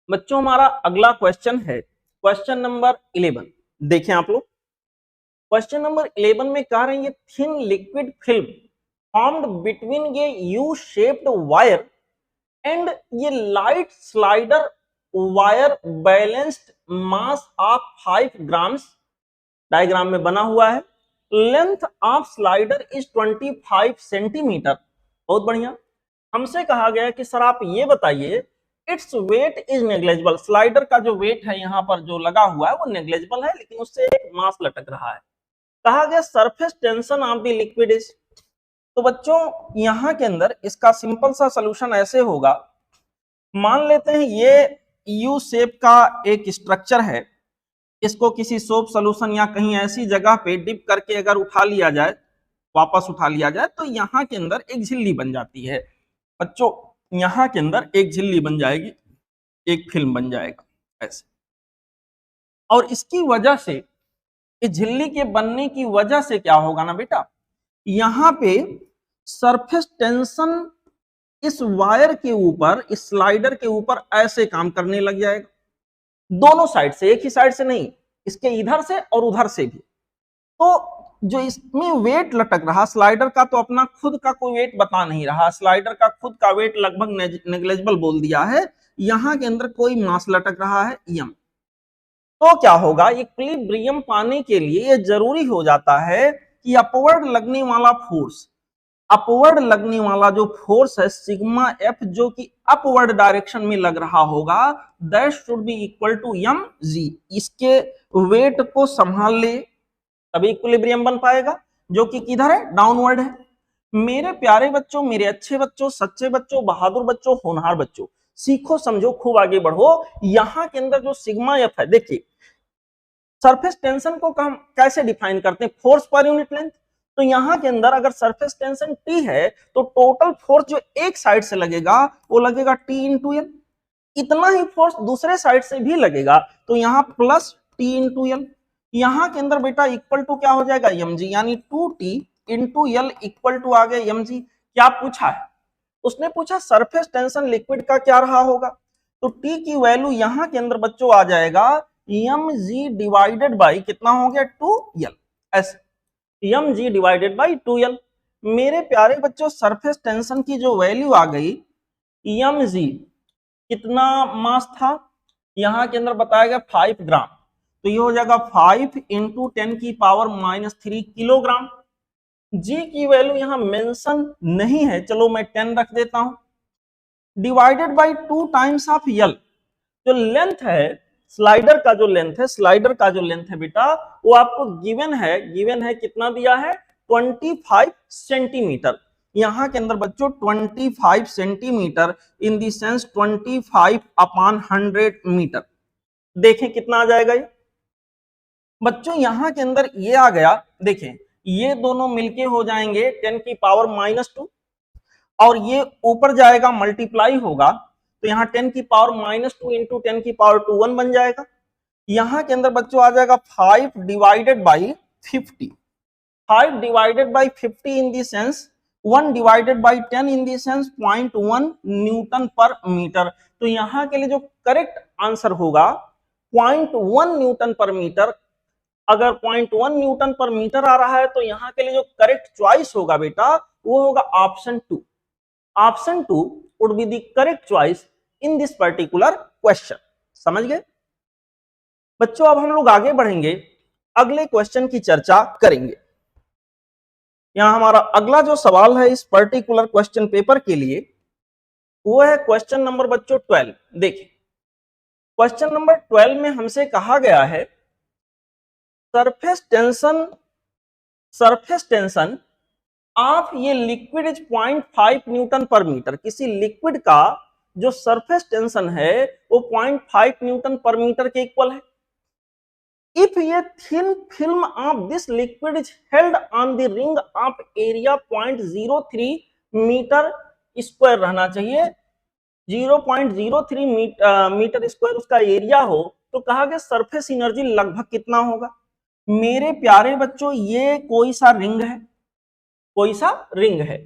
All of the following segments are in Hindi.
बच्चों हमारा अगला क्वेश्चन है क्वेश्चन नंबर 11। देखें आप लोग, क्वेश्चन नंबर 11 में कह रहे हैं ये thin liquid film formed between ये यू शेप्ड वायर एंड ये light slider wire balanced mass of 5 grams diagram में बना हुआ है। Length of slider is 25 centimetre. बहुत बढ़िया। हमसे कहा गया कि सर आप ये बताइए its weight is negligible. Slider का जो वेट है यहाँ पर जो लगा हुआ है वो नेग्लेजिबल है, लेकिन उससे एक मास लटक रहा है। कहा गया surface tension of the liquid is. तो बच्चों यहाँ के अंदर इसका सिंपल सा सोल्यूशन ऐसे होगा, मान लेते हैं ये यू शेप का एक स्ट्रक्चर है, इसको किसी सोप सोल्यूशन या कहीं ऐसी जगह पे डिप करके अगर उठा लिया जाए, वापस उठा लिया जाए, तो यहाँ के अंदर एक झिल्ली बन जाती है। बच्चों यहाँ के अंदर एक झिल्ली बन जाएगी, एक फिल्म बन जाएगा ऐसे। और इसकी वजह से, इस झिल्ली के बनने की वजह से क्या होगा ना बेटा, यहाँ पे सरफेस टेंशन इस वायर के ऊपर, इस स्लाइडर के ऊपर ऐसे काम करने लग जाएगा, दोनों साइड से, एक ही साइड से नहीं, इसके इधर से और उधर से भी। तो जो इसमें वेट लटक रहा स्लाइडर का, तो अपना खुद का कोई वेट बता नहीं रहा, स्लाइडर का खुद का वेट लगभग नेग्लेजिबल बोल दिया है। यहाँ के अंदर कोई मास लटक रहा है यम। तो क्या होगा, इक्विलिब्रियम पाने के लिए ये जरूरी हो जाता है कि अपवर्ड लगने वाला फोर्स, अपवर्ड लगने वाला जो फोर्स है सिग्मा एफ, जो कि अपवर्ड डायरेक्शन में लग रहा होगा, that should be equal to M G. इसके वेट को संभाल ले तभी इक्विलिब्रियम बन पाएगा, जो कि किधर है, डाउनवर्ड है। मेरे प्यारे बच्चों, मेरे अच्छे बच्चों, सच्चे बच्चों, बहादुर बच्चों, होनहार बच्चों, सीखो समझो खूब आगे बढ़ो। यहाँ के अंदर जो सिग्मा एफ है, देखिए सरफेस टेंशन को हम कैसे डिफाइन करते हैं, फोर्स पर यूनिट लेंथ। तो यहाँ के अंदर अगर सरफेस टेंशन T है तो टोटल फोर्स जो एक साइड से लगेगा वो लगेगा T इंटू एल। इतना ही फोर्स दूसरे साइड से भी लगेगा, तो यहाँ प्लस T इंटू एल। यहाँ के अंदर बेटा इक्वल टू क्या हो जाएगा, mg, यानी 2T into L equal to आ गया mg। क्या पूछा है उसने, पूछा सरफेस टेंशन लिक्विड का क्या रहा होगा। तो T की वैल्यू यहाँ के अंदर बच्चों आ जाएगा mg डिवाइडेड बाई कितना हो गया, 2l ऐसे, mg डिवाइडेड बाई 2l। मेरे प्यारे बच्चों सरफेस टेंशन की जो वैल्यू आ गई, mg कितना मास था, यहाँ के अंदर बताया गया 5 ग्राम, तो ये हो जाएगा 5 इंटू 10 की पावर -3 किलोग्राम। जी की वैल्यू यहाँ मेंशन नहीं है, चलो मैं 10 रख देता हूं, डिवाइडेड बाई 2 टाइम्स ऑफ यल। जो लेंथ है स्लाइडर का, जो लेंथ है, स्लाइडर का जो लेंथ है बेटा, वो आपको गिवन है कितना दिया है, 25 सेंटीमीटर। यहाँ के अंदर बच्चों 25 centimetre in the sense 25 upon 100 metre. देखें कितना आ जाएगा ये बच्चों, यहाँ के अंदर ये आ गया, देखें ये दोनों मिलके हो जाएंगे 10 की पावर -2, और ये ऊपर जाएगा मल्टीप्लाई होगा, तो यहाँ 10 की पावर -2 इंटू 10 की पावर 2 1 बन जाएगा। यहाँ के अंदर बच्चों आ जाएगा 5 divided by 50, 5 divided by 50 in the sense 1 divided by 10 in the sense 0.1 Newton पर मीटर। तो यहाँ के लिए जो करेक्ट आंसर होगा 0.1 न्यूटन पर मीटर। अगर 0.1 न्यूटन पर मीटर आ रहा है तो यहाँ के लिए जो करेक्ट चॉइस होगा बेटा वो होगा option 2। Option 2 would be the correct choice in this particular question. समझ गए बच्चों? अब हम लोग आगे बढ़ेंगे, अगले क्वेश्चन की चर्चा करेंगे। यहां हमारा अगला जो सवाल है इस पर्टिकुलर क्वेश्चन पेपर के लिए वो है क्वेश्चन नंबर बच्चों 12। देखिए क्वेश्चन नंबर 12 में हमसे कहा गया है सरफेस टेंशन ऑफ ये लिक्विड इज 0.5 न्यूटन पर मीटर। किसी लिक्विड का जो सरफेस टेंशन है वो 0.5 न्यूटन पर मीटर के इक्वल है। If a thin film of this liquid is held on the ring of area 0.03 metre square रहना चाहिए, 0.03 मीटर स्क्वायर उसका एरिया हो, तो कहा गया सरफेस एनर्जी लगभग कितना होगा। मेरे प्यारे बच्चों ये कोई सा रिंग है, कोई सा रिंग है,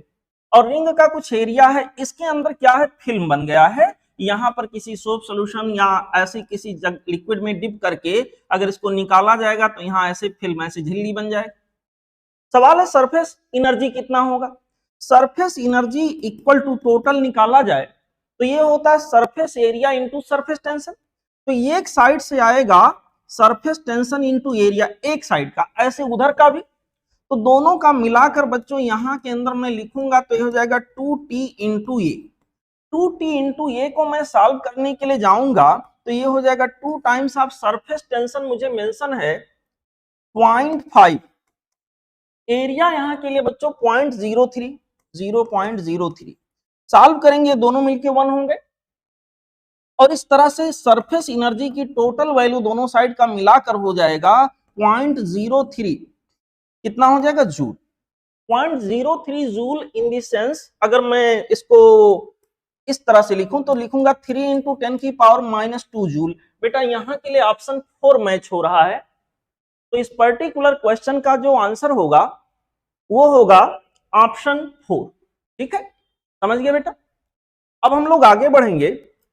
और रिंग का कुछ एरिया है, इसके अंदर क्या है, फिल्म बन गया है, यहाँ पर किसी सोप सोल्यूशन या ऐसी किसी लिक्विड में डिप करके अगर इसको निकाला जाएगा तो यहाँ ऐसे फिल्म ऐसे झिल्ली बन जाए। सवाल है सरफेस एनर्जी कितना होगा। Surface energy equal to total निकाला जाए तो ये होता है surface area into surface tension. तो ये एक साइड से आएगा सरफेस टेंशन इंटू एरिया एक साइड का, ऐसे उधर का भी, तो दोनों का मिलाकर बच्चों यहां के अंदर मैं लिखूंगा तो ये हो जाएगा 2t इंटू ए। 2t इंटू ए को मैं सॉल्व करने के लिए जाऊंगा तो ये हो जाएगा 2 टाइम्स ऑफ सरफेस टेंशन मुझे मेंशन है 0.5, एरिया यहां के लिए बच्चों 0.03 सॉल्व करेंगे दोनों मिलके 1 होंगे और इस तरह से सरफेस एनर्जी की टोटल वैल्यू दोनों साइड का मिलाकर हो जाएगा 0.03, कितना हो जाएगा joule. 0.03 joule in the sense अगर मैं इसको इस तरह से लिखूं तो लिखूंगा 3 इंटू 10 की पावर -2 जूल। बेटा यहाँ के लिए ऑप्शन 4 मैच हो रहा है, तो इस पर्टिकुलर क्वेश्चन का जो आंसर होगा वो होगा ऑप्शन 4। ठीक है, समझ गए बेटा। अब हम लोग आगे बढ़ेंगे,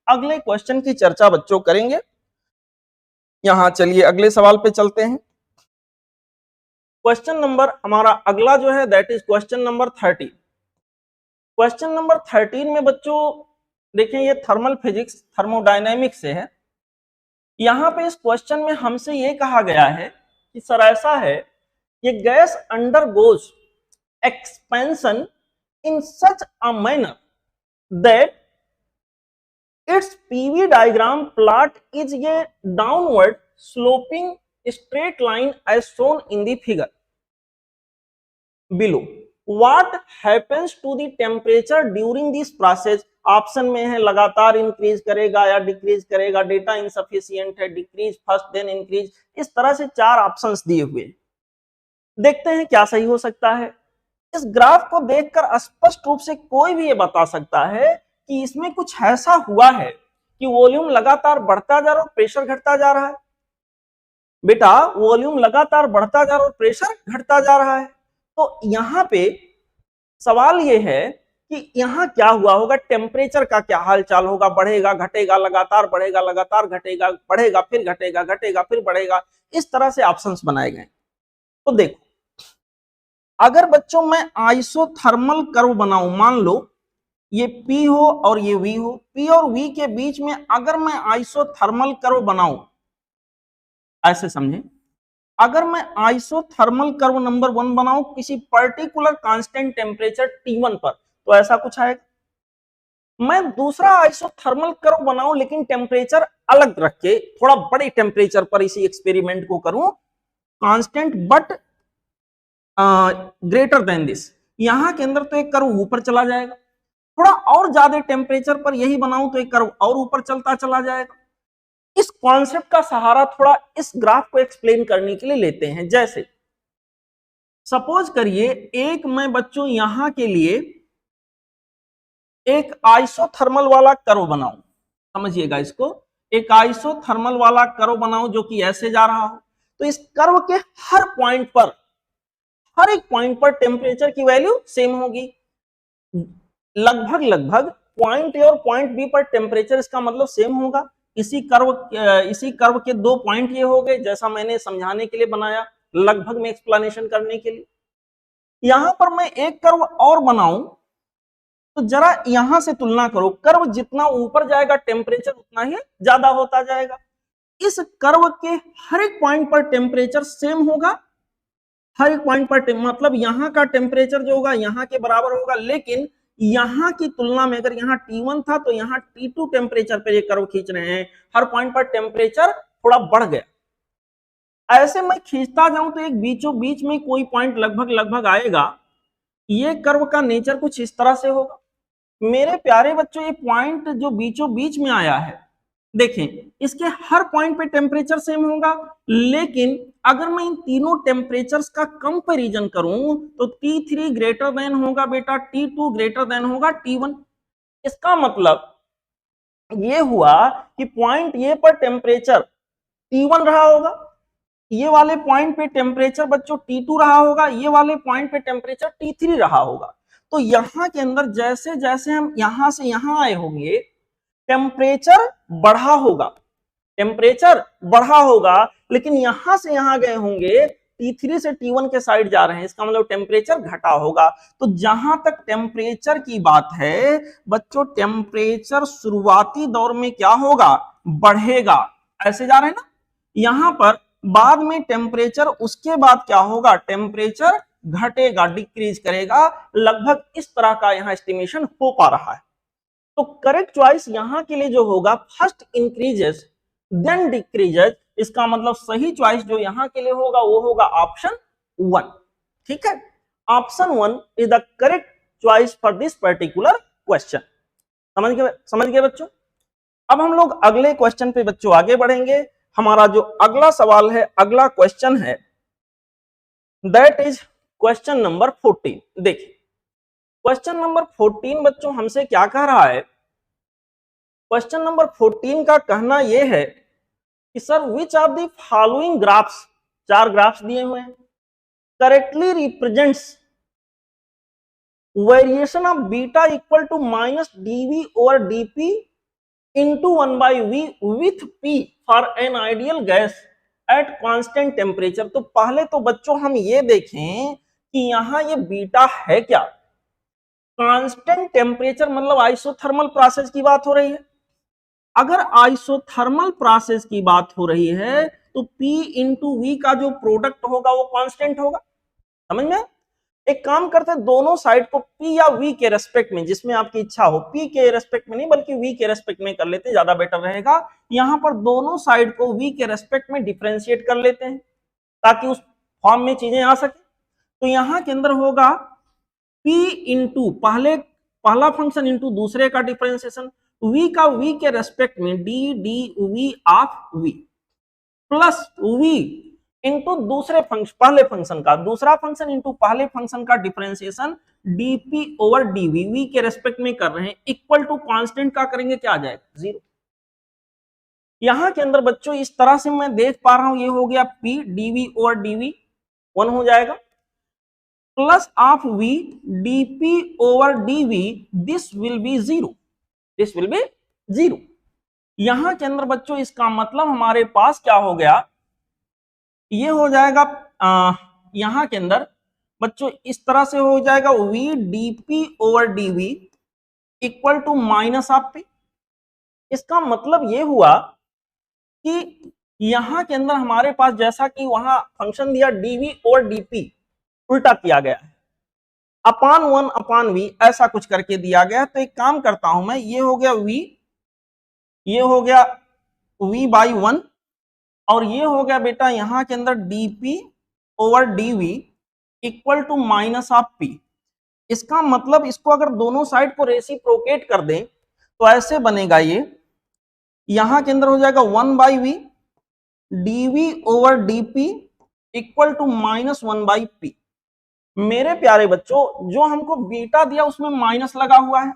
अगले क्वेश्चन की चर्चा बच्चों करेंगे। यहां चलिए अगले सवाल पे चलते हैं। क्वेश्चन नंबर हमारा अगला जो है that is question number 13। Question number 13 में बच्चों देखिए ये थर्मल फिजिक्स थर्मोडायनेमिक्स से है। यहां पे इस क्वेश्चन में हमसे ये कहा गया है कि सर ऐसा है ये gas undergoes expansion in such a manner that its PV diagram plot is a downward sloping straight line as shown in the figure below. What happens to the temperature during this process? Option में है लगातार इंक्रीज करेगा या डिक्रीज करेगा, डेटा इनसफिशिएंट है, डिक्रीज फर्स्ट देन इंक्रीज, इस तरह से 4 ऑप्शंस दिए हुए। देखते हैं क्या सही हो सकता है। इस ग्राफ को देखकर स्पष्ट रूप से कोई भी ये बता सकता है कि इसमें कुछ ऐसा हुआ है कि वॉल्यूम लगातार बढ़ता जा रहा है और प्रेशर घटता जा रहा है। बेटा वॉल्यूम लगातार बढ़ता जा रहा है और प्रेशर घटता जा रहा है, तो यहाँ पे सवाल ये है कि यहाँ क्या हुआ होगा, टेम्परेचर का क्या हाल चाल होगा, बढ़ेगा घटेगा, लगातार बढ़ेगा लगातार घटेगा, बढ़ेगा फिर घटेगा, घटेगा फिर बढ़ेगा, इस तरह से ऑप्शंस बनाए गए। तो देखो अगर बच्चों मैं आइसोथर्मल कर्व बनाऊं, मान लो ये P हो और ये V हो, P और V के बीच में अगर मैं आइसोथर्मल कर्व बनाऊं, ऐसे समझें, अगर मैं आइसोथर्मल कर्व नंबर 1 बनाऊं किसी पर्टिकुलर कांस्टेंट टेम्परेचर T1 पर, तो ऐसा कुछ आएगा। मैं दूसरा आइसोथर्मल कर्व बनाऊं लेकिन टेम्परेचर अलग रख के थोड़ा बड़े टेम्परेचर पर इसी एक्सपेरिमेंट को करूं, constant but greater than this, यहां के अंदर तो एक कर्व ऊपर चला जाएगा, थोड़ा और ज्यादा टेम्परेचर पर यही बनाऊं तो एक कर्व और ऊपर चलता चला जाएगा। इस कॉन्सेप्ट का सहारा थोड़ा इस ग्राफ को एक्सप्लेन करने के लिए लेते हैं। जैसे सपोज करिए एक मैं बच्चों यहां के लिए एक आइसोथर्मल वाला कर्व बनाऊं, समझिएगा इसको, एक आइसोथर्मल वाला कर्व बनाऊं जो कि ऐसे जा रहा हो, तो इस कर्व के हर पॉइंट पर, हर एक पॉइंट पर टेम्परेचर की वैल्यू सेम होगी, लगभग पॉइंट ए और पॉइंट बी पर टेम्परेचर इसका मतलब सेम होगा। इसी कर्व के 2 पॉइंट ये हो गए जैसा मैंने समझाने के लिए बनाया, लगभग में एक्सप्लेनेशन करने के लिए। यहां पर मैं एक कर्व और बनाऊं तो जरा यहां से तुलना करो, कर्व जितना ऊपर जाएगा टेम्परेचर उतना ही ज्यादा होता जाएगा। इस कर्व के हर एक पॉइंट पर टेम्परेचर सेम होगा, हर एक पॉइंट पर मतलब यहां का टेम्परेचर जो होगा यहां के बराबर होगा, लेकिन यहां की तुलना में अगर यहां T1 था तो यहां T2 टेम्परेचर पर ये कर्व खींच रहे हैं, हर पॉइंट पर टेम्परेचर थोड़ा बढ़ गया। ऐसे मैं खींचता जाऊं तो एक बीचों बीच में कोई पॉइंट लगभग आएगा, ये कर्व का नेचर कुछ इस तरह से होगा। मेरे प्यारे बच्चों ये पॉइंट जो बीचों बीच में आया है, देखें इसके हर पॉइंट पे टेम्परेचर सेम होगा, लेकिन अगर मैं इन तीनों टेम्परेचर्स का कंपैरिजन करूं तो T3 ग्रेटर देन होगा बेटा T2 ग्रेटर देन होगा T1। इसका मतलब ये हुआ कि पॉइंट ए पर टेम्परेचर T1 रहा होगा, ये वाले पॉइंट पे टेम्परेचर बच्चों T2 रहा होगा, ये वाले पॉइंट पे टेम्परेचर T3 रहा होगा। तो यहां के अंदर जैसे जैसे हम यहां से यहां आए होंगे टेम्परेचर बढ़ा होगा, टेम्परेचर बढ़ा होगा, लेकिन यहां से यहां गए होंगे, T3 से T1 के साइड जा रहे हैं, इसका मतलब टेम्परेचर घटा होगा। तो जहां तक टेम्परेचर की बात है बच्चों, टेम्परेचर शुरुआती दौर में क्या होगा, बढ़ेगा, ऐसे जा रहे हैं ना। यहां पर बाद में टेम्परेचर, उसके बाद क्या होगा, टेम्परेचर घटेगा, डिक्रीज करेगा, लगभग इस तरह का यहां एस्टिमेशन हो पा रहा है। तो करेक्ट चॉइस यहां के लिए जो होगा, फर्स्ट इंक्रीजेस देन डिक्रीजेस, इसका मतलब सही चॉइस जो यहां के लिए होगा वो होगा ऑप्शन 1। ठीक है, option 1 is the correct choice for this particular question. समझ गए बच्चों। अब हम लोग अगले क्वेश्चन पे बच्चों आगे बढ़ेंगे। हमारा जो अगला सवाल है, अगला क्वेश्चन है, दैट इज क्वेश्चन नंबर 14। देखिए क्वेश्चन नंबर 14 बच्चों हमसे क्या कह रहा है। क्वेश्चन नंबर 14 का कहना यह है कि sir which of the following graphs, 4 graphs दिए हुए हैं, correctly represents variation of beta equal to minus dv over dp into 1/v with p for an ideal gas at constant temperature। तो पहले तो बच्चों हम ये देखें कि यहां ये बीटा है क्या। कांस्टेंट टेम्परेचर मतलब आइसोथर्मल प्रोसेस की बात हो रही है। अगर आइसोथर्मल प्रोसेस की बात हो रही है तो P इंटू वी का जो प्रोडक्ट होगा वो कांस्टेंट होगा। समझ में। एक काम करते हैं, दोनों साइड को P या V के रेस्पेक्ट में, जिसमें आपकी इच्छा हो, P के रेस्पेक्ट में नहीं बल्कि V के रेस्पेक्ट में कर लेते, ज्यादा बेटर रहेगा। यहां पर दोनों साइड को V के रेस्पेक्ट में डिफरेंशिएट कर लेते हैं ताकि उस फॉर्म में चीजें आ सके। तो यहां के अंदर होगा P इंटू पहला फंक्शन इंटू दूसरे का डिफरेंशिएशन, V का V के रेस्पेक्ट में d v of V plus V into दूसरे फंक्शन, पहले फंक्शन का दूसरा फंक्शन इंटू पहले फंक्शन का differentiation dp over dv, V के रेस्पेक्ट में कर रहे हैं, इक्वल टू कांस्टेंट का करेंगे क्या आ जाएगा, 0। यहां के अंदर बच्चों इस तरह से मैं देख पा रहा हूं, ये हो गया P dv ओवर dv 1 हो जाएगा, plus of V dp over dv, this will be 0, this will be 0। यहां के अंदर बच्चों इसका मतलब हमारे पास क्या हो गया, ये हो जाएगा यहां के अंदर बच्चों इस तरह से हो जाएगा V dp over dv equal to minus of P। इसका मतलब ये हुआ कि यहां के अंदर हमारे पास जैसा कि वहां फंक्शन दिया dv और dp, उल्टा किया गया है, अपान 1 अपान v ऐसा कुछ करके दिया गया है। तो एक काम करता हूं मैं, ये हो गया v, ये हो गया v बाई 1 और ये हो गया बेटा यहां के अंदर dp over dv equal to minus of p। इसका मतलब इसको अगर दोनों साइड को रेसिप्रोकेट कर दें तो ऐसे बनेगा, ये यहां के अंदर हो जाएगा 1 by v dv over dp equal to minus 1 by p। मेरे प्यारे बच्चों जो हमको बीटा दिया उसमें माइनस लगा हुआ है,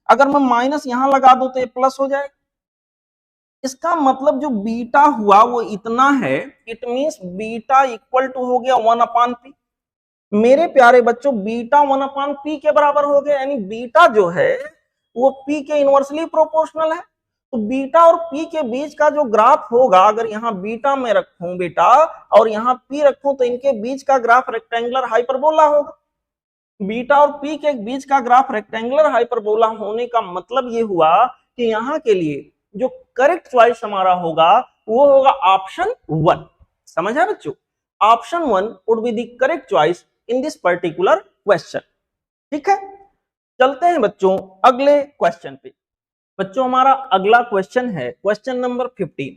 अगर मैं माइनस यहां लगा दूं तो ये प्लस हो जाएगा। इसका मतलब जो बीटा हुआ वो इतना है, it means beta equal to हो गया 1 अपान पी। मेरे प्यारे बच्चों बीटा 1 अपान पी के बराबर हो गया, यानी बीटा जो है वो पी के इनवर्सली प्रोपोर्शनल है। तो बीटा और पी के बीच का जो ग्राफ होगा, अगर यहाँ बीटा में रखूं बेटा और यहाँ पी रखूं तो इनके बीच का ग्राफ रेक्टेंगुलर हाइपरबोला होगा। बीटा और पी के बीच का ग्राफ रेक्टेंगुलर हाइपरबोला होने का मतलब ये हुआ कि यहाँ के लिए जो करेक्ट चॉइस हमारा होगा वो होगा ऑप्शन 1। समझ है बच्चों, option 1 would be the correct choice in this particular question. ठीक है, चलते हैं बच्चों अगले क्वेश्चन पे। बच्चों हमारा अगला क्वेश्चन है क्वेश्चन नंबर 15।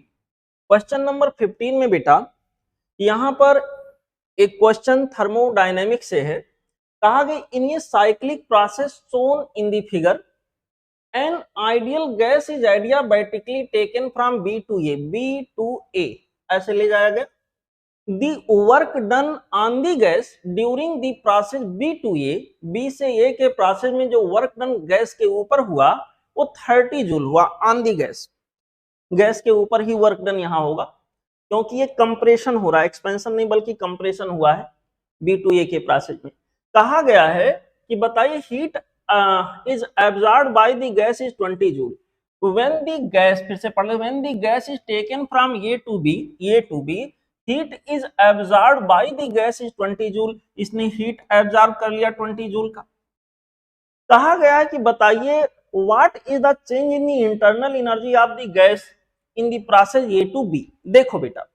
क्वेश्चन नंबर 15 में बेटा यहां पर एक क्वेश्चन थर्मोडायनेमिक्स से है। कहा गया इन ये cyclic process shown in the figure an ideal gas is adiabatically taken from B to A, ऐसे ले जाया गया। the work done on the gas during the process B to A, B से A के प्रोसेस में जो वर्क डन गैस के ऊपर हुआ वो 30 जूल हुआ ऑन दी गैस। गैस के ऊपर ही वर्क डन यहाँ होगा क्योंकि ये कंप्रेशन हो रहा है, एक्सपेंशन नहीं बल्कि कंप्रेशन हुआ है B to A के प्रोसेस में। कहा गया है कि बताइए heat is absorbed by the gas is 20 joule. when the gas, फिर से पढ़ लो, when the gas is taken from A to B, heat is absorbed by the gas is 20 joule, इसने हीट एब्जॉर्ब कर लिया 20 जूल का। कहा गया है कि बताइए what is the change in the internal energy of the gas in the process A to B। देखो बेटा,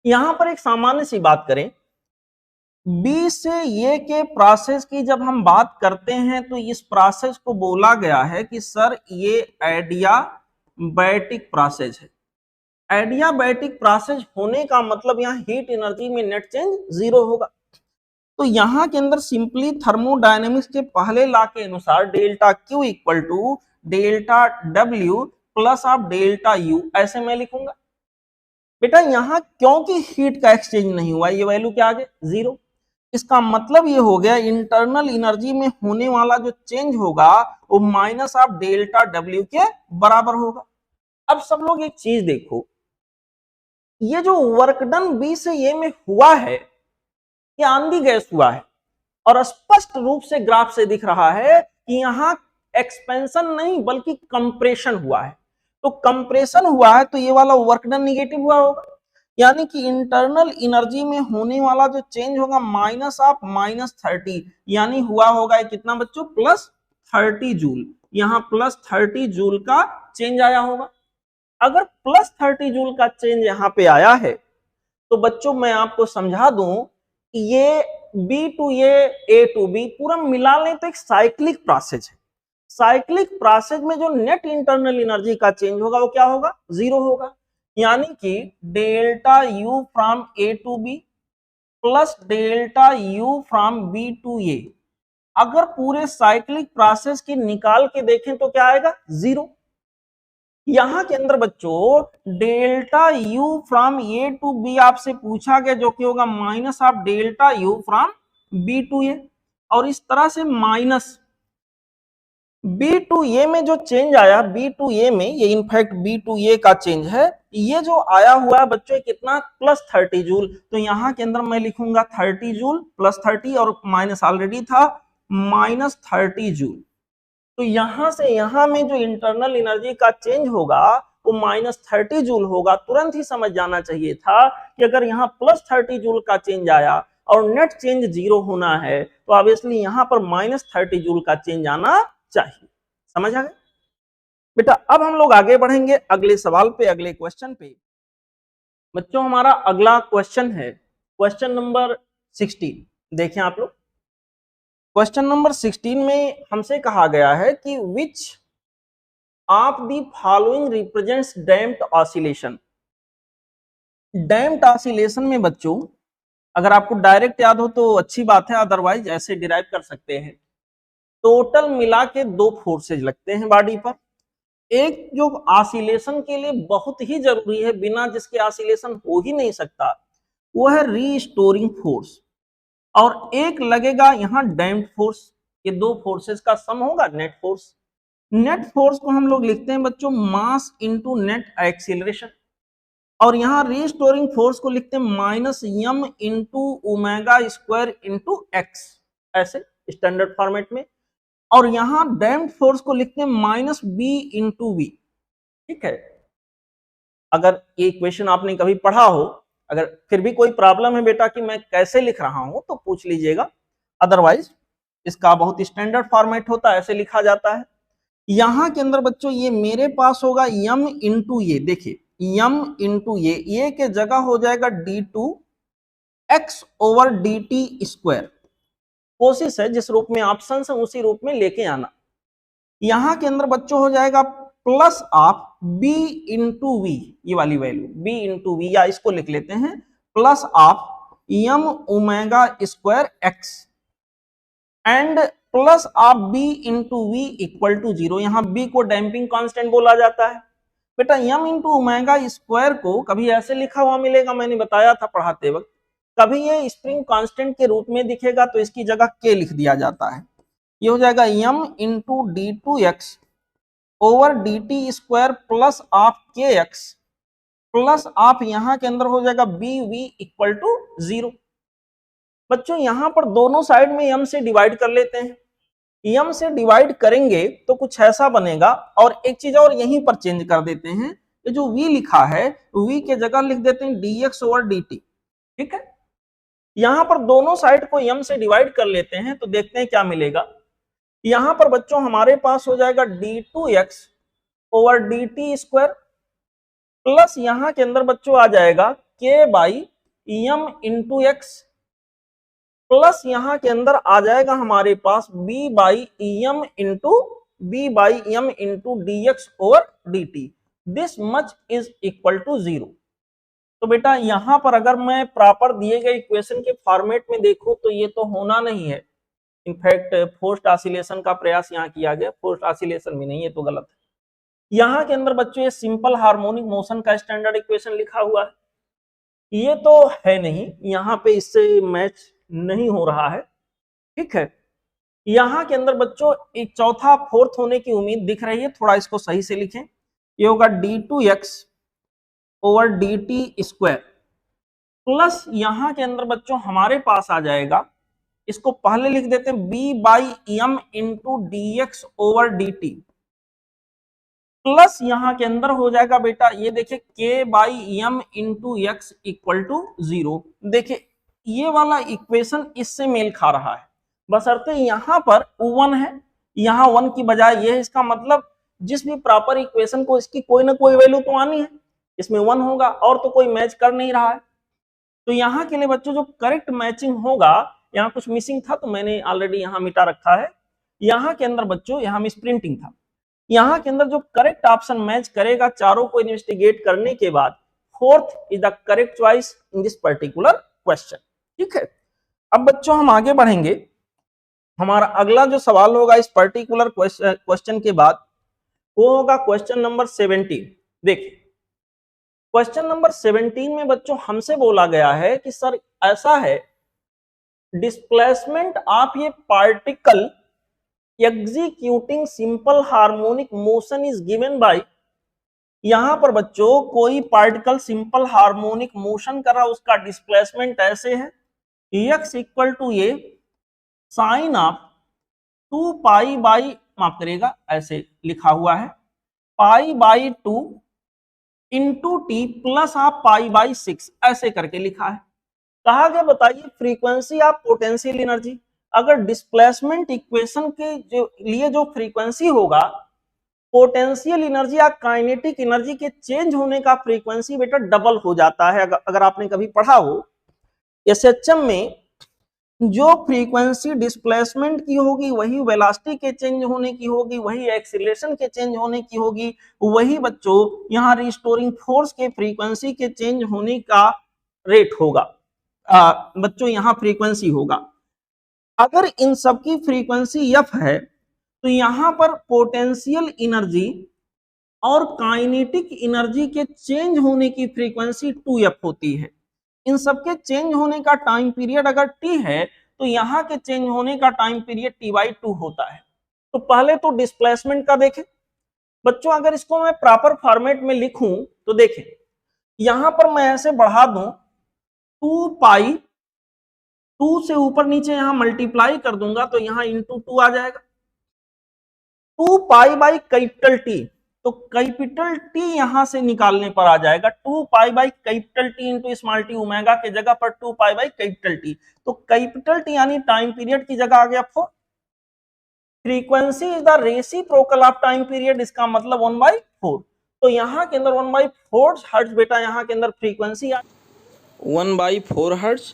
यहां पर एक सामान्य सी बात करें, बी से ए के प्रोसेस की जब हम बात करते हैं तो इस प्रोसेस को बोला गया है कि सर ये एडियाबैटिक प्रोसेस है। एडियाबैटिक प्रोसेस होने का मतलब यहाँ हीट एनर्जी में नेट चेंज जीरो होगा। तो यहाँ के अंदर सिंपली थर्मोडायनेमिक्स के पहले लॉ के अनुसार delta q equal to delta डब्ल्यू प्लस ऑफ डेल्टा यू, ऐसे मैं लिखूंगा। बेटा यहाँ क्योंकि हीट का एक्सचेंज नहीं हुआ, ये वैल्यू क्या आ गया, जीरो। इसका मतलब ये हो गया इंटरनल एनर्जी में होने वाला जो चेंज होगा वो माइनस ऑफ डेल्टा डब्ल्यू के बराबर होगा। अब सब लोग एक चीज देखो, ये जो वर्क डन बी से ए में हुआ है ये ऑन द गैस हुआ है और स्पष्ट रूप से ग्राफ से दिख रहा है कि यहां एक्सपेंशन नहीं बल्कि कंप्रेशन हुआ है। तो कंप्रेशन हुआ है तो ये वाला वर्क डन निगेटिव हुआ होगा, यानी कि इंटरनल एनर्जी में होने वाला जो चेंज होगा माइनस ऑफ -30, यानी हुआ होगा कितना बच्चों, +30 जूल। यहाँ +30 जूल का चेंज आया होगा। अगर +30 जूल का चेंज यहाँ पे आया है तो बच्चों मैं आपको समझा दूं कि ये B to A to B पूरा मिला लें तो एक साइक्लिक प्रोसेस है। साइक्लिक प्रोसेस में जो नेट इंटरनल एनर्जी का चेंज होगा वो क्या होगा, जीरो होगा। यानी कि delta U from A to B plus delta U from B to A, अगर पूरे साइक्लिक प्रोसेस की निकाल के देखें तो क्या आएगा, जीरो। यहां के अंदर बच्चों delta U from A to B आपसे पूछा गया जो कि होगा minus of delta U from B to A, और इस तरह से माइनस बी टू ए में जो चेंज आया बी टू ए में, ये इनफैक्ट बी टू ए का चेंज है, ये जो आया हुआ है बच्चों कितना, +30 जूल। तो यहाँ के अंदर मैं लिखूंगा 30 जूल +30 और माइनस ऑलरेडी था -30 जूल। तो यहां से यहां में जो इंटरनल एनर्जी का चेंज होगा वो -30 जूल होगा। तुरंत ही समझ जाना चाहिए था कि अगर यहाँ +30 जूल का चेंज आया और नेट चेंज जीरो होना है तो ऑब्वियसली यहाँ पर -30 जूल का चेंज आना चाहिए। समझ आ गए बेटा। अब हम लोग आगे बढ़ेंगे अगले सवाल पे, अगले क्वेश्चन पे। बच्चों हमारा अगला क्वेश्चन है क्वेश्चन नंबर 16। देखें आप लोग, क्वेश्चन नंबर 16 में हमसे कहा गया है कि विच of the following represents damped oscillation. Damped oscillation में बच्चों अगर आपको डायरेक्ट याद हो तो अच्छी बात है, अदरवाइज ऐसे डिराइव कर सकते हैं। टोटल मिला के दो फोर्सेज लगते हैं बॉडी पर। एक जो ऑसिलेशन के लिए बहुत ही जरूरी है, बिना जिसके ऑसिलेशन हो ही नहीं सकता, वो है रीस्टोरिंग फोर्स, और एक लगेगा यहाँ डैम्प्ड फोर्स। ये दो फोर्सेस का सम होगा नेट फोर्स। नेट फोर्स को हम लोग लिखते हैं बच्चों मास इनटू नेट एक्सीलरेशन, और यहाँ रीस्टोरिंग फोर्स को लिखते हैं -m into omega square into x, ऐसे स्टैंडर्ड फॉर्मेट में। और यहां डैम्प्ड फोर्स को लिखते हैं -b इंटू वी। ठीक है, अगर ये इक्वेशन आपने कभी पढ़ा हो, अगर फिर भी कोई प्रॉब्लम है बेटा कि मैं कैसे लिख रहा हूं तो पूछ लीजिएगा, अदरवाइज इसका बहुत स्टैंडर्ड फॉर्मेट होता है, ऐसे लिखा जाता है। यहां के अंदर बच्चों ये मेरे पास होगा m इंटू ये, देखिए m इंटू ये के जगह हो जाएगा d2 x over dt square. कोशिश है जिस रूप में ऑप्शन है उसी रूप में लेके आना। यहां के अंदर बच्चों हो जाएगा plus of b into v, ये वाली वैल्यू b इंटू वी, या इसको लिख लेते हैं plus of m omega square x and plus of b into v equal to 0। यहां b को डैम्पिंग कांस्टेंट बोला जाता है। बेटा m इंटू ओमेगा स्क्वायर को कभी ऐसे लिखा हुआ मिलेगा, मैंने बताया था पढ़ाते वक्त, कभी ये स्प्रिंग कांस्टेंट के रूप में दिखेगा तो इसकी जगह k लिख दिया जाता है। ये हो जाएगा m into d2x over dt square plus of kx plus of यहां के अंदर हो जाएगा bv इक्वल टू 0। बच्चों यहां पर दोनों साइड में m से डिवाइड कर लेते हैं, m से डिवाइड करेंगे तो कुछ ऐसा बनेगा। और एक चीज और यहीं पर चेंज कर देते हैं, ये जो v लिखा है v के जगह लिख देते हैं dx ओवर dt। ठीक है, यहां पर दोनों साइड को m से डिवाइड कर लेते हैं तो देखते हैं क्या मिलेगा। यहां पर बच्चों हमारे पास हो जाएगा d2x over dt square, plus यहां के अंदर बच्चों आ जाएगा k by m into x, plus यहां के अंदर आ जाएगा हमारे पास b by m into d x over d t. This much is equal to 0। तो बेटा यहां पर अगर मैं प्रॉपर दिए गए इक्वेशन के फॉर्मेट में देखूं तो ये तो होना नहीं है। इनफैक्ट फोर्स्ड ऑसिलेशन का प्रयास यहाँ किया गया, फोर्स्ड ऑसिलेशन भी नहीं, ये तो गलत है। यहाँ के अंदर बच्चों ये सिंपल हार्मोनिक मोशन का स्टैंडर्ड इक्वेशन लिखा हुआ है, ये तो है नहीं, यहाँ पे इससे मैच नहीं हो रहा है। ठीक है, यहाँ के अंदर बच्चों एक चौथा फोर्थ होने की उम्मीद दिख रही है, थोड़ा इसको सही से लिखें। ये होगा d2x over dt square, plus यहाँ के अंदर बच्चों हमारे पास आ जाएगा, इसको पहले लिख देते हैं b by m into d x over d t, plus यहां के अंदर हो जाएगा बेटा ये देखिए k by m into x equal to 0। देखिए ये वाला इक्वेशन इससे मेल खा रहा है, बशर्ते यहां पर 1 है, यहां 1 की बजाय ये है। इसका मतलब जिस भी प्रॉपर इक्वेशन को इसकी कोई ना कोई वैल्यू तो आनी है, इसमें 1 होगा, और तो कोई मैच कर नहीं रहा है। तो यहाँ के लिए बच्चों जो करेक्ट मैचिंग होगा, यहाँ कुछ मिसिंग था तो मैंने ऑलरेडी यहाँ मिटा रखा है। यहाँ के अंदर बच्चों यहाँ मिस प्रिंटिंग था, यहाँ के अंदर जो करेक्ट ऑप्शन मैच करेगा चारों को इन्वेस्टिगेट करने के बाद, fourth is the correct choice in this particular question. ठीक है, अब बच्चों हम आगे बढ़ेंगे। हमारा अगला जो सवाल होगा इस पर्टिकुलर क्वेश्चन के बाद वो होगा क्वेश्चन नंबर 17। देखिए क्वेश्चन नंबर 17 में बच्चों हमसे बोला गया है कि सर ऐसा है, डिस्प्लेसमेंट ऑफ ये particle executing simple harmonic motion is given by, यहां पर बच्चों कोई पार्टिकल सिंपल हार्मोनिक मोशन कर रहा है, उसका डिस्प्लेसमेंट ऐसे है x इक्वल टू ये साइन ऑफ 2 पाई बाई, माफ करिएगा ऐसे लिखा हुआ है, pi by 2 into T plus of pi by 6, ऐसे करके लिखा है। कहा गया बताइए फ्रीक्वेंसी ऑफ पोटेंशियल एनर्जी। अगर डिस्प्लेसमेंट इक्वेशन के जो लिए जो फ्रीक्वेंसी होगा, पोटेंशियल एनर्जी या काइनेटिक एनर्जी के चेंज होने का फ्रीक्वेंसी बेटा डबल हो जाता है। अगर आपने कभी पढ़ा हो एसएचएम में, जो फ्रीक्वेंसी डिस्प्लेसमेंट की होगी वही वेलोसिटी के चेंज होने की होगी, वही एक्सीलरेशन के चेंज होने की होगी, वही बच्चों यहाँ रिस्टोरिंग फोर्स के फ्रीक्वेंसी के चेंज होने का रेट होगा, बच्चों यहाँ फ्रीक्वेंसी होगा। अगर इन सबकी फ्रीक्वेंसी एफ है तो यहां पर पोटेंशियल एनर्जी और काइनेटिक एनर्जी के चेंज होने की फ्रीक्वेंसी 2f होती है। इन सबके चेंज होने का टाइम पीरियड अगर t है तो यहां के चेंज होने का टाइम पीरियड t/2 होता है। तो पहले तो डिस्प्लेसमेंट का देखें बच्चों, अगर इसको मैं प्रॉपर फॉर्मेट में लिखूं तो देखें यहां पर मैं ऐसे बढ़ा दूं 2 पाई, 2 से ऊपर नीचे यहां मल्टीप्लाई कर दूंगा तो यहां इंटू 2 आ जाएगा, 2 पाई बाई कैपिटल टी, तो कैपिटल टी यहां से निकालने पर आ जाएगा 2 pi by capital T into small T omega के जगह पर 2 पाई बाई कैपिटल टी। तो कैपिटल टी यानी टाइम पीरियड की जगह आ गया 4। Frequency is the reciprocal of time period, इसका मतलब 1/4। तो यहाँ के अंदर 1/4 हर्ट्ज बेटा यहाँ के अंदर फ्रीक्वेंसी आ 1/4 हर्ट्ज,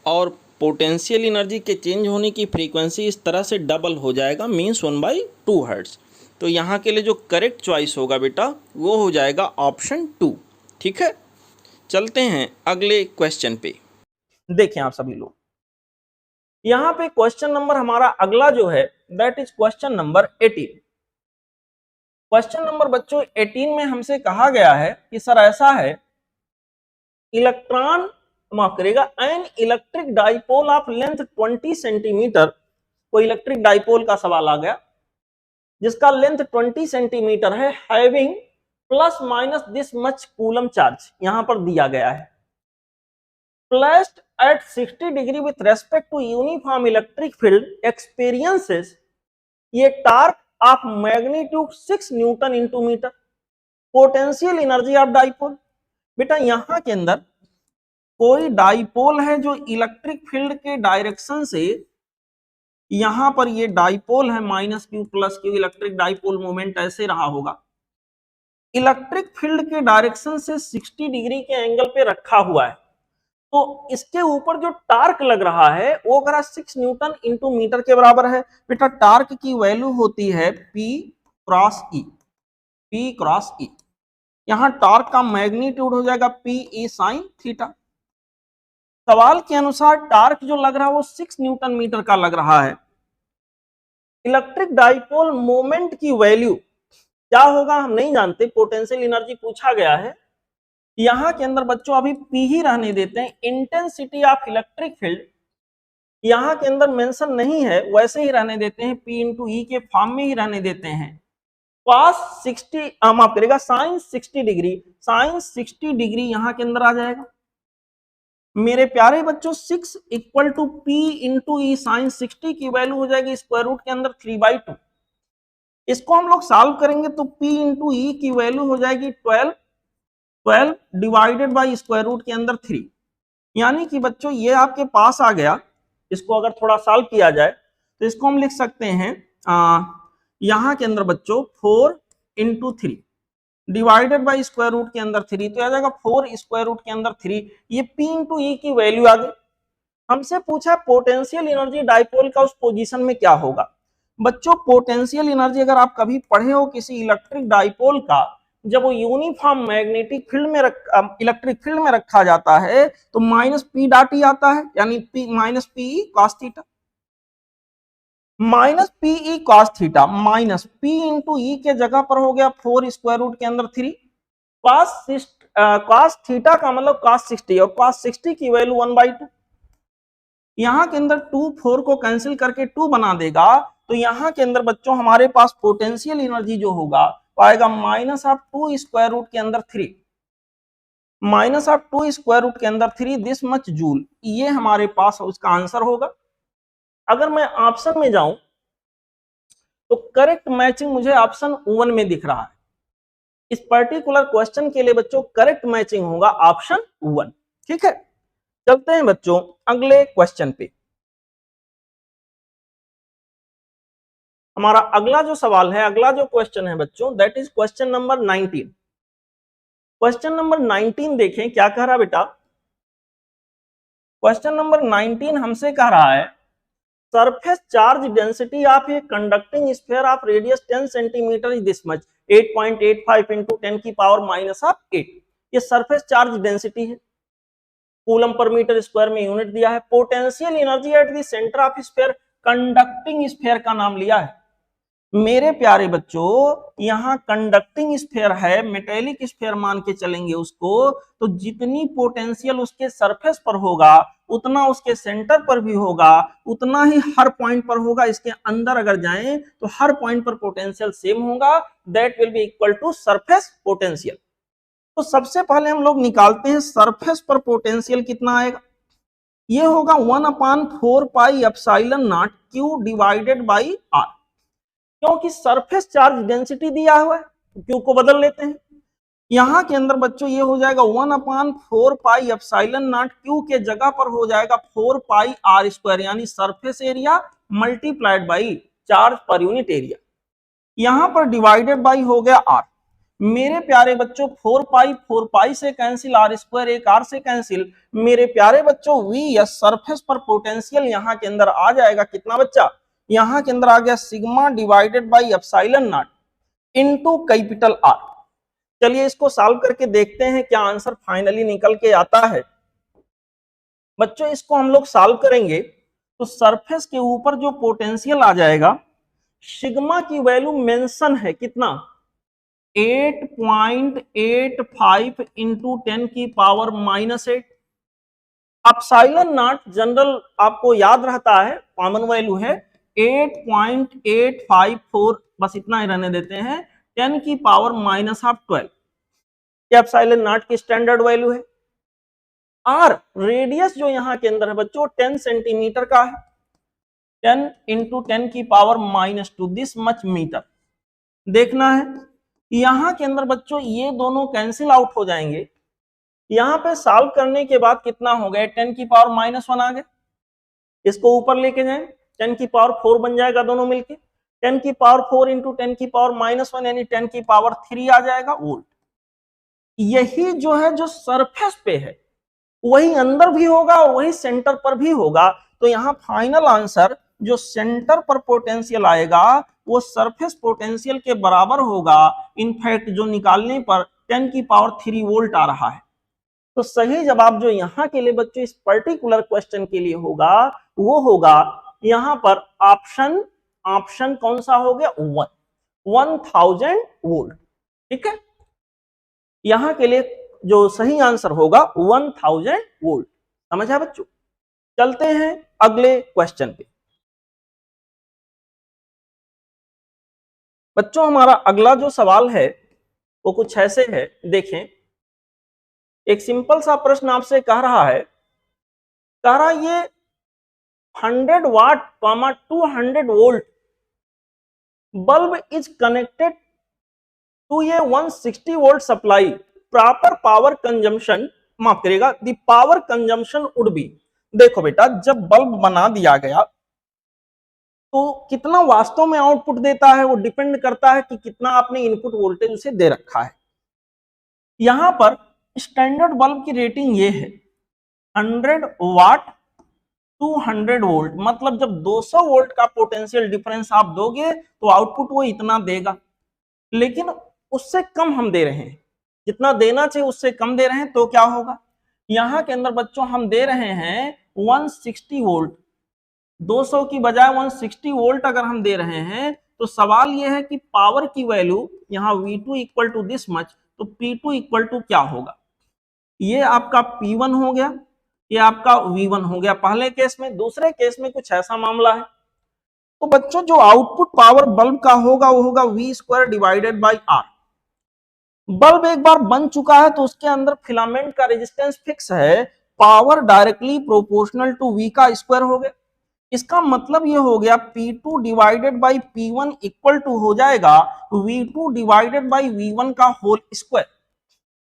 और पोटेंशियल एनर्जी के चेंज होने की फ्रीक्वेंसी इस तरह से डबल हो जाएगा, मीन्स 1/2 हर्ट्ज। तो यहाँ के लिए जो करेक्ट चॉइस होगा बेटा वो हो जाएगा ऑप्शन 2। ठीक है, चलते हैं अगले क्वेश्चन पे। देखें आप सभी लोग, यहाँ पे क्वेश्चन नंबर हमारा अगला जो है that is question number 18। Question number बच्चों 18 में हमसे कहा गया है कि सर ऐसा है, इलेक्ट्रॉन, माफ करिएगा, an electric dipole of length 20 centimetre, कोई इलेक्ट्रिक डाइपोल का सवाल आ गया जिसका लेंथ 20 सेंटीमीटर है, having plus minus this much coulomb charge, यहां पर दिया गया है, placed at 60 degree with respect to uniform electric field, experiences ये torque of magnitude 6 newton into metre, potential energy of dipole. बेटा यहां के अंदर कोई डाइपोल है जो इलेक्ट्रिक फील्ड के डायरेक्शन से, यहां पर ये डाइपोल है minus Q plus Q, electric dipole moment ऐसे रहा होगा, इलेक्ट्रिक फील्ड के डायरेक्शन से 60 डिग्री के एंगल पे रखा हुआ है, तो इसके ऊपर जो टार्क लग रहा है वो अगर 6 न्यूटन इंटू मीटर के बराबर है। बेटा टार्क की वैल्यू होती है P cross E, P cross E। यहां टार्क का मैग्नीट्यूड हो जाएगा PE साइन थीटा। सवाल के अनुसार टार्क जो लग रहा है वो 6 न्यूटन मीटर का लग रहा है। इलेक्ट्रिक डाइपोल मोमेंट की वैल्यू क्या होगा हम नहीं जानते, पोटेंशियल एनर्जी पूछा गया है। यहां के अंदर बच्चों अभी P ही रहने देते हैं, इंटेंसिटी ऑफ इलेक्ट्रिक फील्ड यहां के अंदर मेंशन नहीं है, वैसे ही रहने देते हैं, P इंटू E के फॉर्म में ही रहने देते हैं। cos 60 माफ करेगा साइन 60 डिग्री, साइन 60 डिग्री यहां के अंदर आ जाएगा। मेरे प्यारे बच्चों 6 equal to P into E sine 60 की वैल्यू हो जाएगी स्क्वायर रूट के अंदर 3/2। इसको हम लोग सॉल्व करेंगे तो P इंटू E की वैल्यू हो जाएगी 12 डिवाइडेड बाई स्क्वायर रूट के अंदर 3, यानी कि बच्चों ये आपके पास आ गया। इसको अगर थोड़ा सॉल्व किया जाए तो इसको हम लिख सकते हैं यहां के अंदर बच्चों 4 into 3 divided by square root के अंदर 3, तो आ जाएगा 4 स्क्वायर रूट के अंदर 3। ये P इंटू E की वैल्यू आ गई। हमसे पूछा पोटेंशियल एनर्जी डाइपोल का उस पोजीशन में क्या होगा। बच्चों पोटेंशियल एनर्जी अगर आप कभी पढ़े हो किसी इलेक्ट्रिक डाइपोल का, जब वो यूनिफॉर्म मैग्नेटिक फील्ड में इलेक्ट्रिक फील्ड में रखा जाता है तो माइनस पी डॉट ई आता है, यानी P minus P E cos theta, minus P E cos theta minus P into E के जगह पर हो गया 4 स्क्वायर रूट के अंदर 3, कॉस थीटा का मतलब कॉस 60 और कॉस 60 की वैल्यू 1/2। यहां के अंदर 2 4 को कैंसिल करके 2 बना देगा, तो यहां के अंदर बच्चों हमारे पास पोटेंशियल एनर्जी जो होगा पाएगा माइनस ऑफ 2 स्क्वायर रूट के अंदर 3, माइनस ऑफ 2 स्क्वायर रूट के अंदर 3 दिस मच जूल। ये हमारे पास उसका आंसर होगा। अगर मैं ऑप्शन में जाऊं तो करेक्ट मैचिंग मुझे ऑप्शन 1 में दिख रहा है। इस पर्टिकुलर क्वेश्चन के लिए बच्चों करेक्ट मैचिंग होगा ऑप्शन 1। ठीक है, चलते हैं बच्चों अगले क्वेश्चन पे। हमारा अगला जो सवाल है, अगला जो क्वेश्चन है बच्चों, that is question number 19। Question number 19 देखें क्या कह रहा बेटा। क्वेश्चन नंबर 19 हमसे कह रहा है surface charge density of a conducting sphere of radius 10 centimetre is this much 8.85 into 10 की पावर माइनस ऑफ 8। ये सरफेस चार्ज डेंसिटी है, कूलम पर मीटर स्क्वायर में यूनिट दिया है। Potential energy at the centre of sphere, conducting sphere का नाम लिया है। मेरे प्यारे बच्चों यहां कंडक्टिंग स्फीयर है, मेटेलिक स्फीयर मान के चलेंगे उसको, तो जितनी पोटेंशियल उसके सरफेस पर होगा उतना उसके सेंटर पर भी होगा, उतना ही हर पॉइंट पर होगा। इसके अंदर अगर जाएं तो हर पॉइंट पर पोटेंशियल सेम होगा, that will be equal to surface potential. तो सबसे पहले हम लोग निकालते हैं सरफेस पर पोटेंशियल कितना आएगा। ये होगा 1/4 pi epsilon naught q divided by r, क्योंकि सरफेस चार्ज डेंसिटी दिया हुआ है, क्यू को बदल लेते हैं। यहां के अंदर बच्चों ये हो जाएगा 1/4 पाई एप्सिलॉन नॉट क्यू के जगह पर हो जाएगा 4 पाई आर स्क्वायर, यानी surface area multiplied by charge per unit area. यहां पर डिवाइडेड बाई हो गया आर। मेरे प्यारे बच्चों 4 पाई से कैंसिल, आर स्क्वायर एक आर से कैंसिल। मेरे प्यारे बच्चों वी या सरफेस पर पोटेंशियल यहां के अंदर आ जाएगा कितना बच्चा, यहां के अंदर आ गया sigma divided by epsilon not into capital R. चलिए इसको सॉल्व करके देखते हैं क्या आंसर फाइनली निकल के आता है। बच्चों इसको हम लोग सॉल्व करेंगे तो सरफेस के ऊपर जो पोटेंशियल आ जाएगा, सिग्मा की वैल्यू मेंशन है कितना 8.85 इंटू 10 की पावर -8। एप्सिलॉन नॉट जनरल आपको याद रहता है, कॉमन वैल्यू है 8.854, बस इतना ही रहने देते हैं, 10 की पावर -12। एप्सिलॉन नॉट की स्टैंडर्ड वैल्यू है। आर रेडियस जो यहां के अंदर है बच्चों 10 सेंटीमीटर का है, 10 इंटू 10⁻⁻2 दिस मच मीटर। देखना है यहां के अंदर बच्चों ये दोनों कैंसिल आउट हो जाएंगे। यहां पे सॉल्व करने के बाद कितना हो गया, 10⁻⁻1 आ गया। इसको ऊपर लेके जाएं, 10⁻4 बन जाएगा दोनों मिलके। 10⁻4 इंटू 10⁻1 यानी 10⁻3 आ जाएगा वोल्ट। यही जो है जो सरफेस पे है वही अंदर भी होगा और वही सेंटर पर भी होगा। तो यहाँ फाइनल आंसर जो सेंटर पर पोटेंशियल आएगा वो सरफेस पोटेंशियल के बराबर होगा। इनफैक्ट जो निकालने पर 10⁻3 वोल्ट आ रहा है। तो सही जवाब जो यहाँ के लिए बच्चों इस पर्टिकुलर क्वेश्चन के लिए होगा वो होगा यहाँ पर ऑप्शन कौन सा हो गया, 1000 वोल्ट। ठीक है, यहां के लिए जो सही आंसर होगा 1000 वोल्ट। समझ आया बच्चों? चलते हैं अगले क्वेश्चन पे। बच्चों हमारा अगला जो सवाल है वो कुछ ऐसे है, देखें। एक सिंपल सा प्रश्न आपसे कह रहा है, ये 100 watt 200 volt bulb is connected to ये 160 volt supply, proper power consumption, माफ करिएगा, the power consumption would be. देखो बेटा, जब बल्ब बना दिया गया तो कितना वास्तव में आउटपुट देता है वो डिपेंड करता है कि कितना आपने इनपुट वोल्टेज उसे दे रखा है। यहां पर स्टैंडर्ड बल्ब की रेटिंग ये है 100 वाट 200 वोल्ट, मतलब जब 200 वोल्ट का पोटेंशियल डिफरेंस आप दोगे तो आउटपुट वो इतना देगा। लेकिन उससे कम हम दे रहे हैं, जितना देना चाहिए उससे कम दे रहे हैं, तो क्या होगा, यहां के अंदर बच्चों हम दे रहे हैं 160 वोल्ट, 200 की बजाय 160 वोल्ट अगर हम दे रहे हैं तो सवाल यह है कि पावर की वैल्यू यहाँ V2 equal to this much, तो P2 इक्वल टू क्या होगा, ये आपका P1 हो गया, ये आपका V1 हो गया पहले केस में। दूसरे केस में कुछ ऐसा मामला है, तो बच्चों जो आउटपुट पावर बल्ब का होगा वो होगा V² divided by R। Bulb एक बार बन चुका है तो उसके अंदर फिलामेंट का रेजिस्टेंस फिक्स है, power directly proportional to V का स्क्वायर हो गया। इसका मतलब ये हो गया P2 divided by P1 equal to हो जाएगा V2 डिवाइडेड बाई V1 का होल स्क्वायर।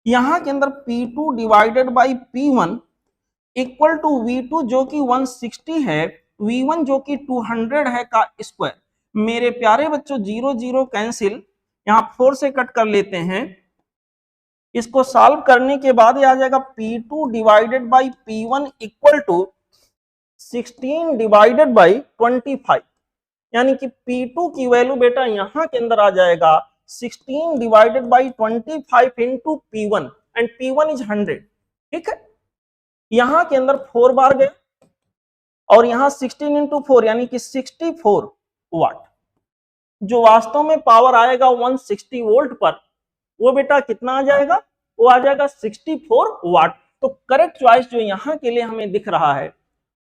यहां के अंदर P2 divided by P1 equal to V2 जो कि 160 है, V1 जो कि 200 है का स्क्वायर। मेरे प्यारे बच्चों 0 0 कैंसिल, यहां 4 से कट कर लेते हैं। इसको सॉल्व करने के बाद ये आ जाएगा P2 divided by P1 equal to 16 divided by 25, यानी कि P2 की वैल्यू बेटा यहां के अंदर आ जाएगा 16 divided by 25 into P1 and P1 is 100। ठीक है, यहां के अंदर 4 बार गए और यहां 16 इंटू 4 यानी कि 64 वाट। जो वास्तव में पावर आएगा 160 वोल्ट पर वो बेटा कितना आ जाएगा, वो आ जाएगा 64 वाट। तो करेक्ट चॉइस जो यहां के लिए हमें दिख रहा है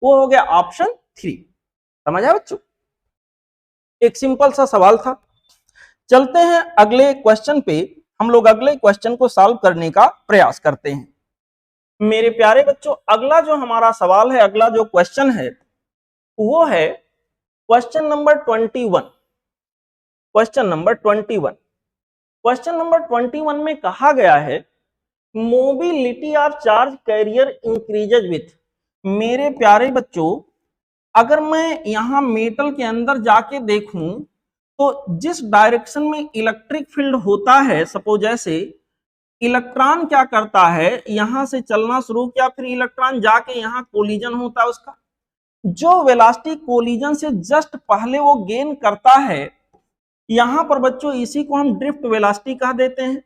वो हो गया ऑप्शन 3। समझ आया बच्चों? एक सिंपल सा सवाल था। चलते हैं अगले क्वेश्चन पे, हम लोग अगले क्वेश्चन को सॉल्व करने का प्रयास करते हैं। मेरे प्यारे बच्चों अगला जो हमारा सवाल है, अगला जो क्वेश्चन है वो है question number 21। Question number 21, question number 21 में कहा गया है mobility of charge carrier increases with. मेरे प्यारे बच्चों अगर मैं यहां मेटल के अंदर जाके देखूं तो जिस डायरेक्शन में इलेक्ट्रिक फील्ड होता है, सपोज जैसे इलेक्ट्रॉन क्या करता है, यहां से चलना शुरू किया, फिर इलेक्ट्रॉन जाके यहां कोलिजन होता है, उसका जो वेलोसिटी कोलिजन से जस्ट पहले वो गेन करता है, यहां पर बच्चों इसी को हम ड्रिफ्ट वेलोसिटी कह देते हैं।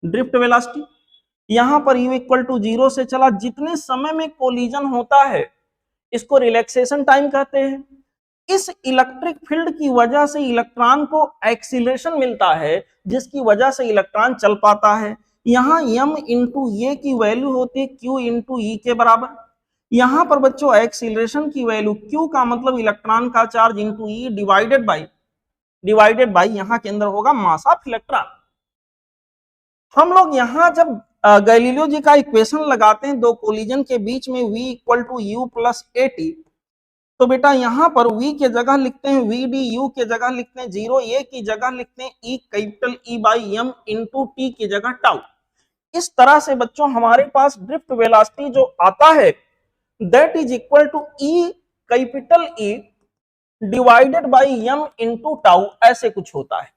ड्रिफ्ट वेलोसिटी यहां पर u इक्वल टू 0 से चला, जितने समय में कोलिजन होता है इसको रिलैक्सेशन टाइम कहते हैं। इस इलेक्ट्रिक फील्ड की वजह से इलेक्ट्रॉन को एक्सीलरेशन मिलता है, जिसकी वजह से इलेक्ट्रॉन चल पाता है। यहाँ m इंटू ए की वैल्यू होती है q इंटू ई के बराबर। यहाँ पर बच्चों एक्सीलरेशन की वैल्यू q का मतलब इलेक्ट्रॉन का charge into E divided by यहाँ के अंदर होगा मास ऑफ इलेक्ट्रॉन। हम लोग यहाँ जब गैलीलियो जी का इक्वेशन लगाते हैं दो कोलिजन के बीच में v equal to u plus at, तो बेटा यहां पर v के जगह लिखते हैं v d, u के जगह लिखते हैं 0, a की जगह लिखते हैं e capital E by m into T की जगह टाउ। इस तरह से बच्चों हमारे पास ड्रिफ्ट वेलोसिटी जो आता है that is equal to E capital E divided by m into tau, ऐसे कुछ होता है।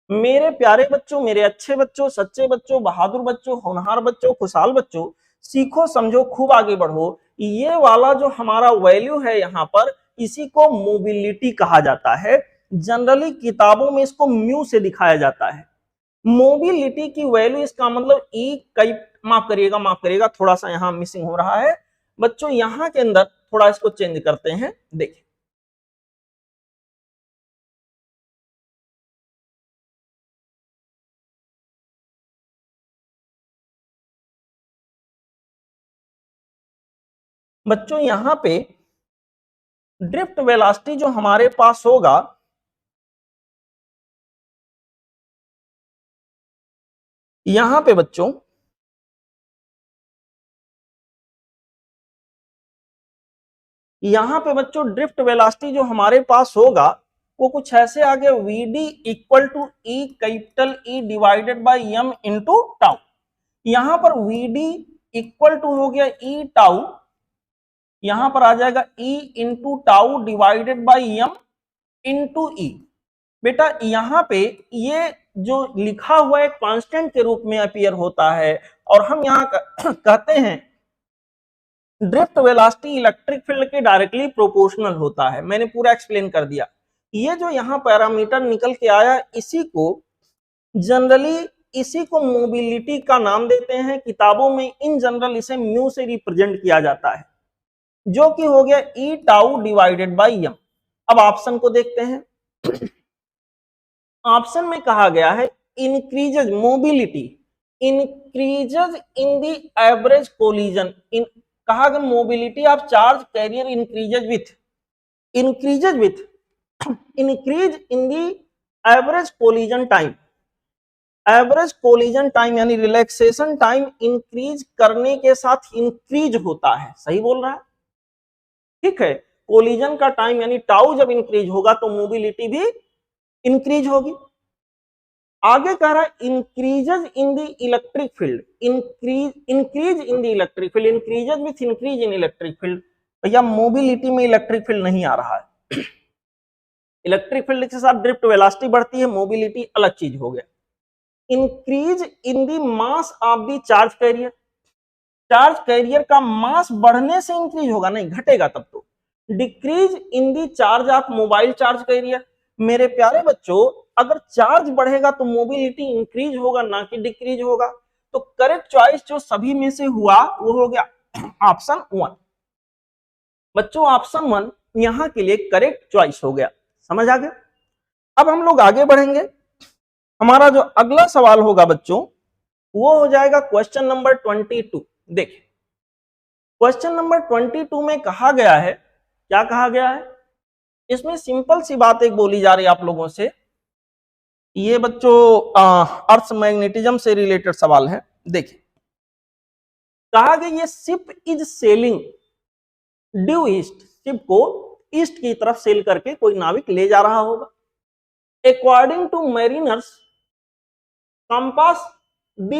मेरे प्यारे बच्चों, मेरे अच्छे बच्चों, सच्चे बच्चों, बहादुर बच्चों, होनहार बच्चों, खुशहाल बच्चों, सीखो समझो खूब आगे बढ़ो। ये वाला जो हमारा वैल्यू है यहाँ पर, इसी को मोबिलिटी कहा जाता है। जनरली किताबों में इसको म्यू से दिखाया जाता है। मोबिलिटी की वैल्यू, इसका मतलब ई कई, माफ करिएगा थोड़ा सा यहाँ मिसिंग हो रहा है बच्चों। यहाँ के अंदर थोड़ा इसको चेंज करते हैं, देखिए बच्चों, यहाँ पे ड्रिफ्ट वेलोसिटी जो हमारे पास होगा, यहां पे बच्चों ड्रिफ्ट वेलोसिटी जो हमारे पास होगा वो कुछ ऐसे आगे, vd equal to E capital E divided by m into tau. यहां पर vd इक्वल टू हो गया E टाउ, यहां पर आ जाएगा E into tau divided by m into E। बेटा यहाँ पे ये जो लिखा हुआ है कांस्टेंट के रूप में अपीयर होता है, और हम यहाँ कहते हैं ड्रिफ्ट वेलोसिटी इलेक्ट्रिक फील्ड के डायरेक्टली प्रोपोर्शनल होता है। मैंने पूरा एक्सप्लेन कर दिया। ये जो यहाँ पैरामीटर निकल के आया, इसी को मोबिलिटी का नाम देते हैं। किताबों में इन जनरल इसे म्यू से रिप्रेजेंट किया जाता है, जो कि हो गया ई टाउ डिवाइडेड बाई एम। अब ऑप्शन को देखते हैं। ऑप्शन में कहा गया है increases mobility, increases in the average collision, कहा गया mobility of charge carrier increase in the average collision time. Average collision time यानी रिलैक्सेशन टाइम इंक्रीज करने के साथ इंक्रीज होता है, सही बोल रहा है, ठीक है। कोलिजन का टाइम यानी टाउ जब इंक्रीज होगा तो मोबिलिटी भी इंक्रीज होगी। आगे कह रहा है increases in the electric field, increase in the electric field, increases with increase in electric field. भैया मोबिलिटी में इलेक्ट्रिक फील्ड नहीं आ रहा है। इलेक्ट्रिक फील्ड के साथ ड्रिफ्ट वेलोसिटी बढ़ती है, मोबिलिटी अलग चीज हो गया। Increase in the mass of the charge carrier, charge carrier का मास बढ़ने से इंक्रीज होगा, नहीं घटेगा तब तो। Decrease in the charge of mobile charge carrier. मेरे प्यारे बच्चों, अगर चार्ज बढ़ेगा तो मोबिलिटी इंक्रीज होगा, ना कि डिक्रीज होगा। तो करेक्ट चॉइस जो सभी में से हुआ वो हो गया ऑप्शन 1। बच्चों ऑप्शन 1 यहां के लिए करेक्ट चॉइस हो गया, समझ आ गया। अब हम लोग आगे बढ़ेंगे। हमारा जो अगला सवाल होगा बच्चों वो हो जाएगा क्वेश्चन नंबर 22। देखिए क्वेश्चन नंबर 22 में कहा गया है, क्या कहा गया है, इसमें सिंपल सी बात एक बोली जा रही है आप लोगों से। ये बच्चों अर्थ मैग्नेटिज्म से रिलेटेड सवाल है। देखिए कहा गया ये ship is selling due east, ship को ईस्ट की तरफ सेल करके कोई नाविक ले जा रहा होगा। According to mariner's compass the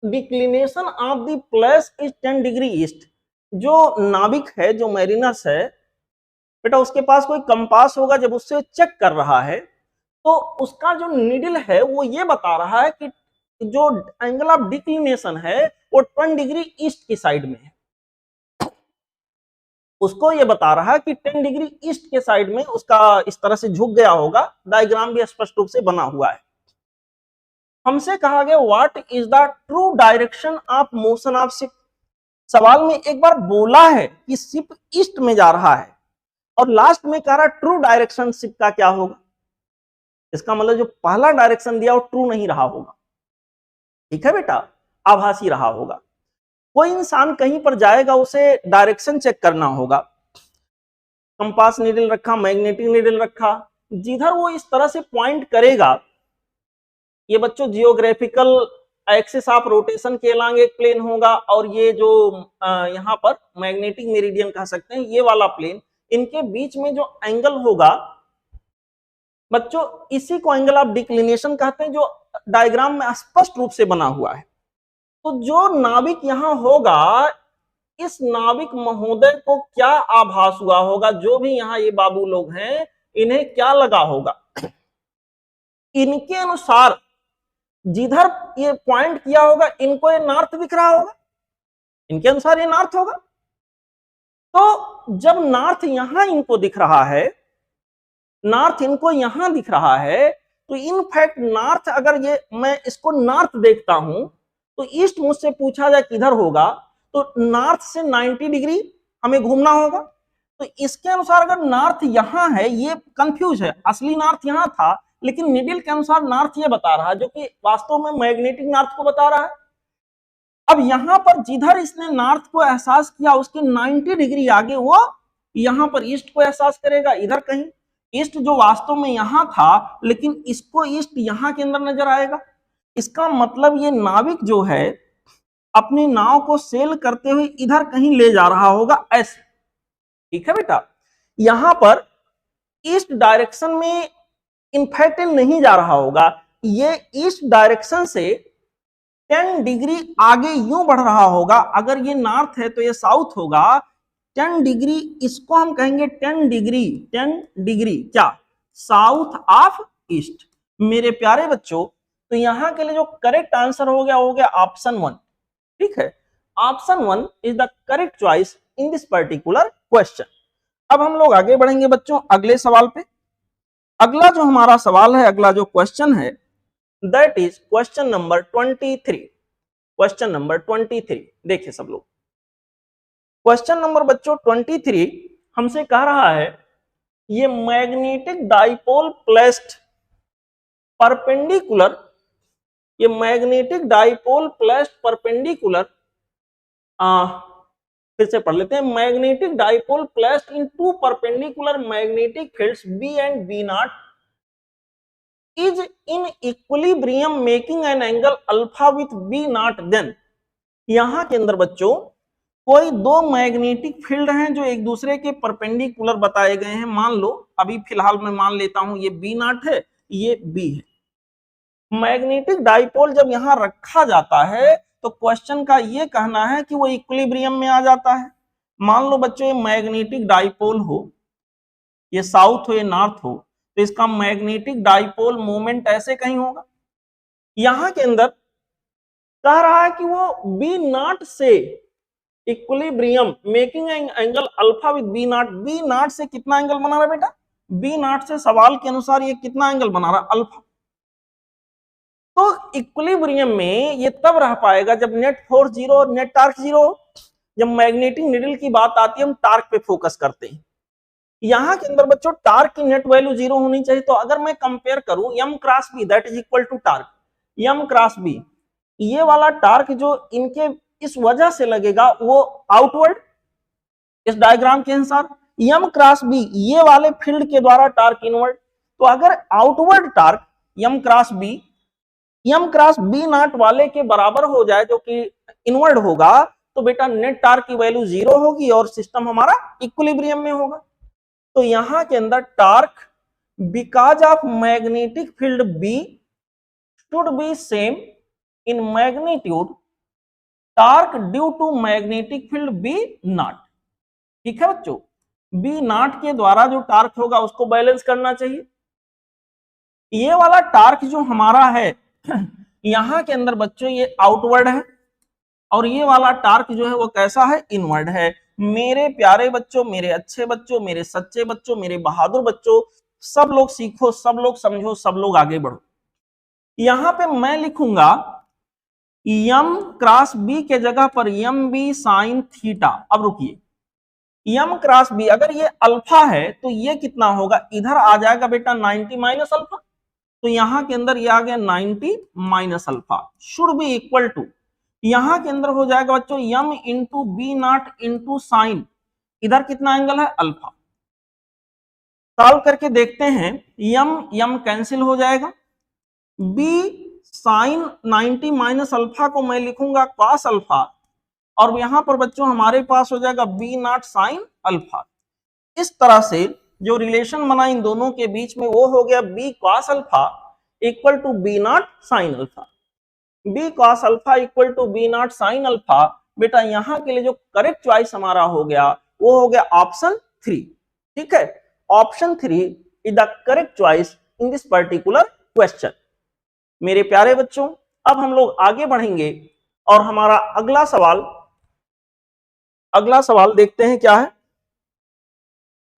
declination of the place is 10 degree east. जो नाविक है, जो मैरिनर्स है बेटा, उसके पास कोई कंपास होगा, जब उससे चेक कर रहा है तो उसका जो नीडल है वो ये बता रहा है कि जो एंगल ऑफ डिक्लिनेशन है वो 10 डिग्री ईस्ट की साइड में है। उसको ये बता रहा है कि 10 डिग्री ईस्ट के साइड में उसका इस तरह से झुक गया होगा। डायग्राम भी स्पष्ट रूप से बना हुआ है। हमसे कहा गया what is the true direction of motion of ship. सवाल में एक बार बोला है कि शिप ईस्ट में जा रहा है, और लास्ट में कह रहा ट्रू डायरेक्शन शिप का क्या होगा। इसका मतलब जो पहला डायरेक्शन दिया वो ट्रू नहीं रहा होगा, ठीक है बेटा, आभासी रहा होगा। कोई इंसान कहीं पर जाएगा, उसे डायरेक्शन चेक करना होगा। कंपास नीडल रखा, मैग्नेटिक नीडल रखा, जिधर वो इस तरह से पॉइंट करेगा, ये बच्चों जियोग्राफिकल एक्सिस ऑफ रोटेशन के अलॉन्ग एक प्लेन होगा, और ये जो यहाँ पर मैग्नेटिक मेरिडियन कह सकते हैं, ये वाला प्लेन इनके बीच में जो एंगल होगा बच्चों, इसी को एंगल ऑफ डिक्लिनेशन कहते हैं, जो डायग्राम में स्पष्ट रूप से बना हुआ है। तो जो नाविक यहां होगा, इस नाविक महोदय को क्या आभास हुआ होगा, जो भी यहाँ ये बाबू लोग हैं इन्हें क्या लगा होगा, इनके अनुसार जिधर ये पॉइंट किया होगा इनको ये नॉर्थ दिख रहा होगा, इनके अनुसार ये नॉर्थ होगा। तो जब नॉर्थ यहां इनको दिख रहा है, नॉर्थ इनको यहां दिख रहा है, तो इनफैक्ट नॉर्थ, अगर ये मैं इसको नॉर्थ देखता हूं तो ईस्ट मुझसे पूछा जाए किधर होगा, तो नॉर्थ से 90 डिग्री हमें घूमना होगा। तो इसके अनुसार अगर नॉर्थ यहां है, ये कंफ्यूज है, असली नॉर्थ यहां था लेकिन निडिल के अनुसार नॉर्थ ये बता रहा है, जो कि वास्तव में मैग्नेटिक नॉर्थ को बता रहा है। अब यहां पर जिधर इसने नॉर्थ को एहसास किया उसके 90 डिग्री आगे वो यहां पर ईस्ट को एहसास करेगा, इधर कहीं ईस्ट जो वास्तव में यहां था, लेकिन इसको ईस्ट यहां के अंदर नजर आएगा। इसका मतलब ये नाविक जो है अपनी नाव को सेल करते हुए इधर कहीं ले जा रहा होगा, ऐसे। ठीक है बेटा, यहां पर ईस्ट डायरेक्शन में इनफैक्ट नहीं जा रहा होगा, ये ईस्ट डायरेक्शन से 10 डिग्री आगे यूं बढ़ रहा होगा। अगर ये नॉर्थ है तो ये साउथ होगा, 10 डिग्री, इसको हम कहेंगे 10 डिग्री, 10 डिग्री क्या, साउथ ऑफ ईस्ट। मेरे प्यारे बच्चों, तो यहां के लिए जो करेक्ट आंसर हो गया ऑप्शन 1। ठीक है, option 1 is the correct choice in this particular question. अब हम लोग आगे बढ़ेंगे बच्चों अगले सवाल पे। अगला जो हमारा सवाल है, अगला जो क्वेश्चन है, that is question number 23। Question number 23 देखिए सब लोग। क्वेश्चन नंबर बच्चों 23 हमसे कह रहा है, ये मैग्नेटिक डाइपोल प्लेस्ड परपेंडिकुलर, ये मैग्नेटिक डाइपोल प्लेस्ड परपेंडिकुलर, फिर से पढ़ लेते हैं, magnetic dipole placed in two perpendicular magnetic fields B and B naught is in equilibrium making an angle alpha with B naught, then यहां के अंदर बच्चों कोई दो मैग्नेटिक फील्ड हैं जो एक दूसरे के परपेंडिकुलर बताए गए हैं। मान लो, अभी फिलहाल मैं मान लेता हूं ये B नॉट है, ये B है। मैग्नेटिक डाइपोल जब यहां रखा जाता है तो क्वेश्चन का ये कहना है कि वो इक्विलिब्रियम में आ जाता है। मान लो बच्चों ये मैग्नेटिक डाइपोल हो, ये साउथ हो, ये नॉर्थ हो, तो इसका मैग्नेटिक डाइपोल मोमेंट ऐसे कहीं होगा। यहां के अंदर कह रहा है कि वो बी नॉट से equilibrium making angle alpha with B naught. B naught से कितना एंगल बना रहा है बेटा, बी नॉट से सवाल के अनुसार ये कितना एंगल बना रहा है, अल्फा। तो इक्विलिब्रियम में ये तब रह पाएगा जब नेट फोर्स जीरो और नेट टार्क जीरो। जब मैग्नेटिक निडल की बात आती है हम टार्क पे फोकस करते हैं। यहां के अंदर बच्चों टार्क की नेट वैल्यू जीरो होनी चाहिए। तो अगर मैं कंपेयर करूं m cross b that is equal to torque, m cross b, ये वाला टार्क जो इनके इस वजह से लगेगा वो आउटवर्ड, इस डायग्राम के अनुसार m क्रॉस b ये वाले फील्ड के द्वारा टार्क इनवर्ड। तो अगर outward torque m cross b not वाले के बराबर हो जाए जो कि इनवर्ड होगा, तो बेटा नेट टार्क की वैल्यू जीरो होगी और सिस्टम हमारा इक्विलिब्रियम में होगा। तो यहां के अंदर torque because of magnetic field B should be same in magnitude, torque due to magnetic field B naught. ठीक है बच्चों, B नॉट के द्वारा जो टार्क होगा उसको बैलेंस करना चाहिए। ये वाला टार्क जो हमारा है यहां के अंदर बच्चों ये आउटवर्ड है और ये वाला टार्क जो है वो कैसा है, इनवर्ड है। मेरे प्यारे बच्चों, मेरे अच्छे बच्चों, मेरे सच्चे बच्चों, मेरे बहादुर बच्चों, सब लोग सीखो, सब लोग समझो, सब लोग आगे बढ़ो। यहां पे मैं लिखूंगा m क्रॉस b के जगह पर mb साइन थीटा। अब रुकिए, m क्रॉस b अगर ये अल्फा है तो ये कितना होगा, इधर आ जाएगा बेटा 90 माइनस अल्फा। तो यहां के अंदर ये आ गया 90 minus alpha should be equal to, यहां के अंदर हो जाएगा बच्चों m into B naught into sine, इधर कितना एंगल है, अल्फा। सॉल्व करके देखते हैं, m कैंसिल हो जाएगा, b साइन 90 माइनस अल्फा को मैं लिखूंगा कॉस अल्फा, और यहां पर बच्चों हमारे पास हो जाएगा बी नॉट साइन अल्फा। इस तरह से जो रिलेशन बना इन दोनों के बीच में वो हो गया B cos alpha equal to B naught sine alpha. B cos alpha equal to B naught sine alpha. बेटा यहां के लिए जो करेक्ट चॉइस हमारा हो गया वो हो गया ऑप्शन 3। ठीक है, option 3 is the correct choice in this particular question. मेरे प्यारे बच्चों, अब हम लोग आगे बढ़ेंगे और हमारा अगला सवाल देखते हैं क्या है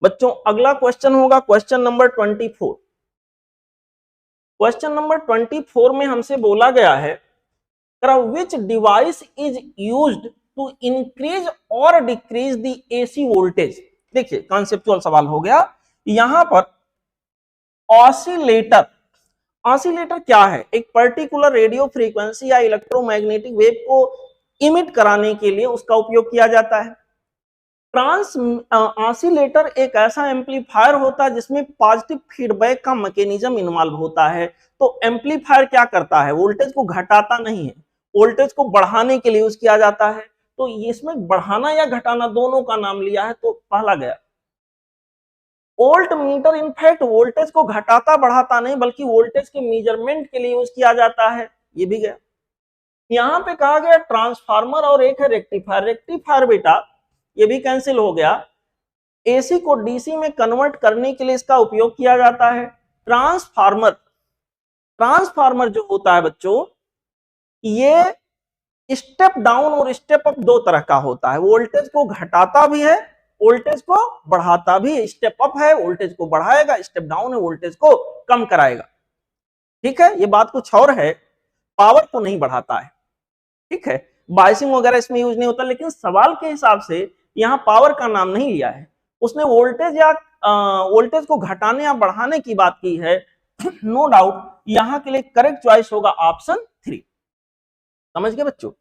बच्चों। अगला क्वेश्चन होगा क्वेश्चन नंबर 24। क्वेश्चन नंबर 24 में हमसे बोला गया है which device is used to increase और डिक्रीज द एसी वोल्टेज। देखिए कॉन्सेप्चुअल सवाल हो गया। यहां पर ऑसिलेटर, ऑसिलेटर क्या है? एक पर्टिकुलर रेडियो फ्रीक्वेंसी या इलेक्ट्रोमैग्नेटिक वेव को इमिट कराने के लिए उसका उपयोग किया जाता है। ऑसिलेटर एक ऐसा एम्पलीफायर होता है जिसमें पॉजिटिव फीडबैक का मैकेनिज्म इन्वॉल्व होता है। तो एम्पलीफायर क्या करता है? वोल्टेज को घटाता नहीं है, वोल्टेज को बढ़ाने के लिए यूज किया जाता है। तो इसमें बढ़ाना या घटाना दोनों का नाम लिया है। तो पहला गया वोल्ट मीटर, इनफैक्ट वोल्टेज को घटाता बढ़ाता नहीं बल्कि वोल्टेज के मेजरमेंट के लिए यूज किया जाता है, ये भी गया। यहां पे कहा गया ट्रांसफार्मर और एक है रेक्टिफायर। रेक्टिफायर बेटा ये भी कैंसिल हो गया। एसी को डीसी में कन्वर्ट करने के लिए इसका उपयोग किया जाता है। ट्रांसफार्मर, ट्रांसफार्मर जो होता है बच्चों ये स्टेप डाउन और स्टेप अप दो तरह का होता है। वोल्टेज को घटाता भी है, वोल्टेज को बढ़ाता भी। स्टेप अप है वोल्टेज को बढ़ाएगा, स्टेप डाउन है वोल्टेज को कम कराएगा। ठीक है, ये बात कुछ और है, पावर को नहीं बढ़ाता है। ठीक है, बाइसिंग वगैरह इसमें यूज नहीं होता। लेकिन सवाल के हिसाब से यहां पावर का नाम नहीं लिया है, उसने वोल्टेज या वोल्टेज को घटाने या बढ़ाने की बात की है। नो डाउट यहां के लिए करेक्ट चॉइस होगा ऑप्शन 3। समझ गए बच्चों?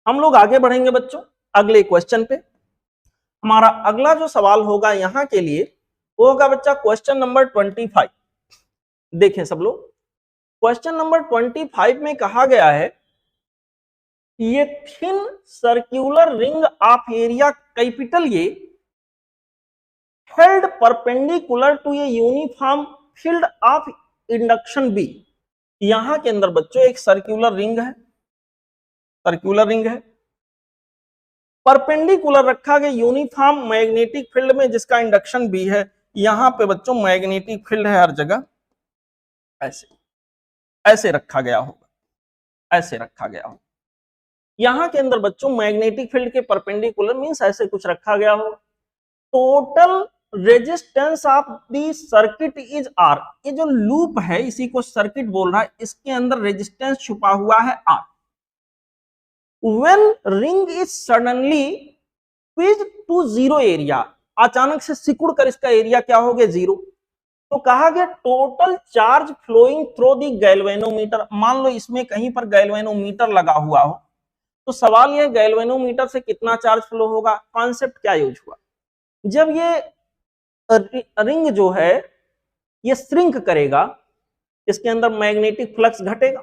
हम लोग आगे बढ़ेंगे बच्चों अगले क्वेश्चन पे। हमारा अगला जो सवाल होगा यहां के लिए वो होगा बच्चा क्वेश्चन नंबर 25। देखें सब लोग, क्वेश्चन नंबर 25 में कहा गया है ये thin circular ring of area capital A held perpendicular to a uniform field of induction B. यहां के अंदर बच्चों एक सर्कुलर रिंग है, सर्कुलर रिंग है, परपेंडिकुलर रखा गया यूनिफॉर्म मैग्नेटिक फील्ड में जिसका इंडक्शन बी है। यहां पे बच्चों मैग्नेटिक फील्ड है हर जगह, ऐसे ऐसे रखा गया होगा, ऐसे रखा गया होगा। यहां के अंदर बच्चों मैग्नेटिक फील्ड के परपेंडिकुलर मींस ऐसे कुछ रखा गया हो। Total resistance of the circuit is R. ये जो लूप है इसी को सर्किट बोल रहा है, इसके अंदर रेजिस्टेंस छुपा हुआ है are. When ring is suddenly squeezed to zero area, अचानक से सिकुड़ कर इसका एरिया क्या हो गया? जीरो। तो कहा गया total charge flowing through the galvanometer. मान लो इसमें कहीं पर गैल्वेनोमीटर लगा हुआ हो, तो सवाल यह गैल्वेनोमीटर से कितना चार्ज फ्लो होगा। कॉन्सेप्ट क्या यूज हुआ? जब ये रिंग जो है ये श्रिंक करेगा, इसके अंदर मैग्नेटिक फ्लक्स घटेगा।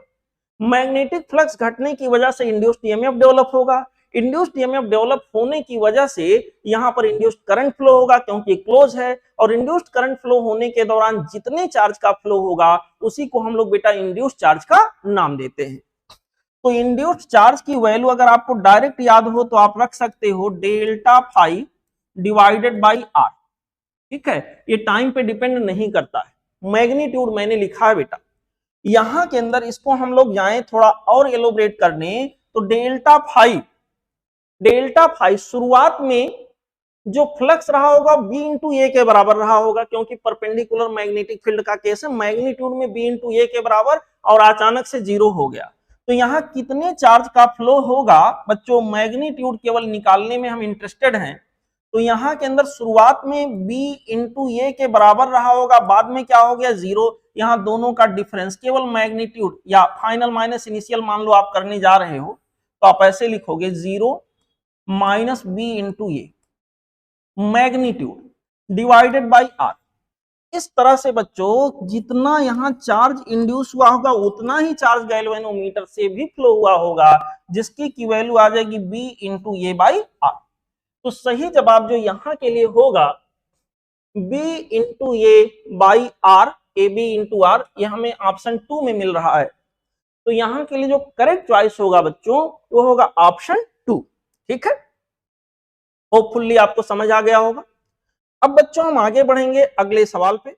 मैग्नेटिक फ्लक्स घटने की वजह से इंड्यूस्ड ईएमएफ डेवलप होगा। इंड्यूस्ड ईएमएफ डेवलप होने की वजह से यहां पर इंड्यूस्ड करंट फ्लो होगा क्योंकि क्लोज है। और इंड्यूस्ड करंट फ्लो होने के दौरान जितने चार्ज का फ्लो होगा उसी को हम लोग बेटा इंड्यूस्ड चार्ज का नाम देते हैं। तो इंड्यूस्ड चार्ज की वैल्यू अगर आपको डायरेक्ट याद हो तो आप रख सकते हो delta phi divided by R. ठीक है, ये टाइम पे डिपेंड नहीं करता है। मैग्नीट्यूड मैंने लिखा है बेटा। यहां के अंदर इसको हम लोग जाएं थोड़ा और एलोबरेट करने, तो डेल्टा फाई शुरुआत में जो फ्लक्स रहा होगा बी इंटू ए के बराबर रहा होगा क्योंकि परपेंडिकुलर मैग्नेटिक फील्ड का केस है। मैग्नीट्यूड में बी इंटू ए के बराबर और अचानक से जीरो हो गया। तो यहाँ कितने चार्ज का फ्लो होगा बच्चों, मैग्नीट्यूड केवल निकालने में हम इंटरेस्टेड हैं। तो यहाँ के अंदर शुरुआत में b इंटू ए के बराबर रहा होगा, बाद में क्या हो गया? जीरो। यहाँ दोनों का डिफरेंस केवल मैग्नीट्यूड या फाइनल माइनस इनिशियल मान लो आप करने जा रहे हो तो आप ऐसे लिखोगे zero minus B into A magnitude divided by R. इस तरह से बच्चों जितना यहाँ चार्ज इंड्यूस हुआ होगा उतना ही चार्ज गैल्वेनोमीटर से भी फ्लो हुआ होगा, जिसकी की वैल्यू आ जाएगी b into A by R. तो सही जवाब जो यहां के लिए होगा b into A by R, A B into R, ये हमें ऑप्शन 2 में मिल रहा है। तो यहां के लिए जो करेक्ट चॉइस होगा बच्चों वो होगा ऑप्शन 2। ठीक है, होपफुली आपको समझ आ गया होगा। अब बच्चों हम आगे बढ़ेंगे अगले सवाल पे।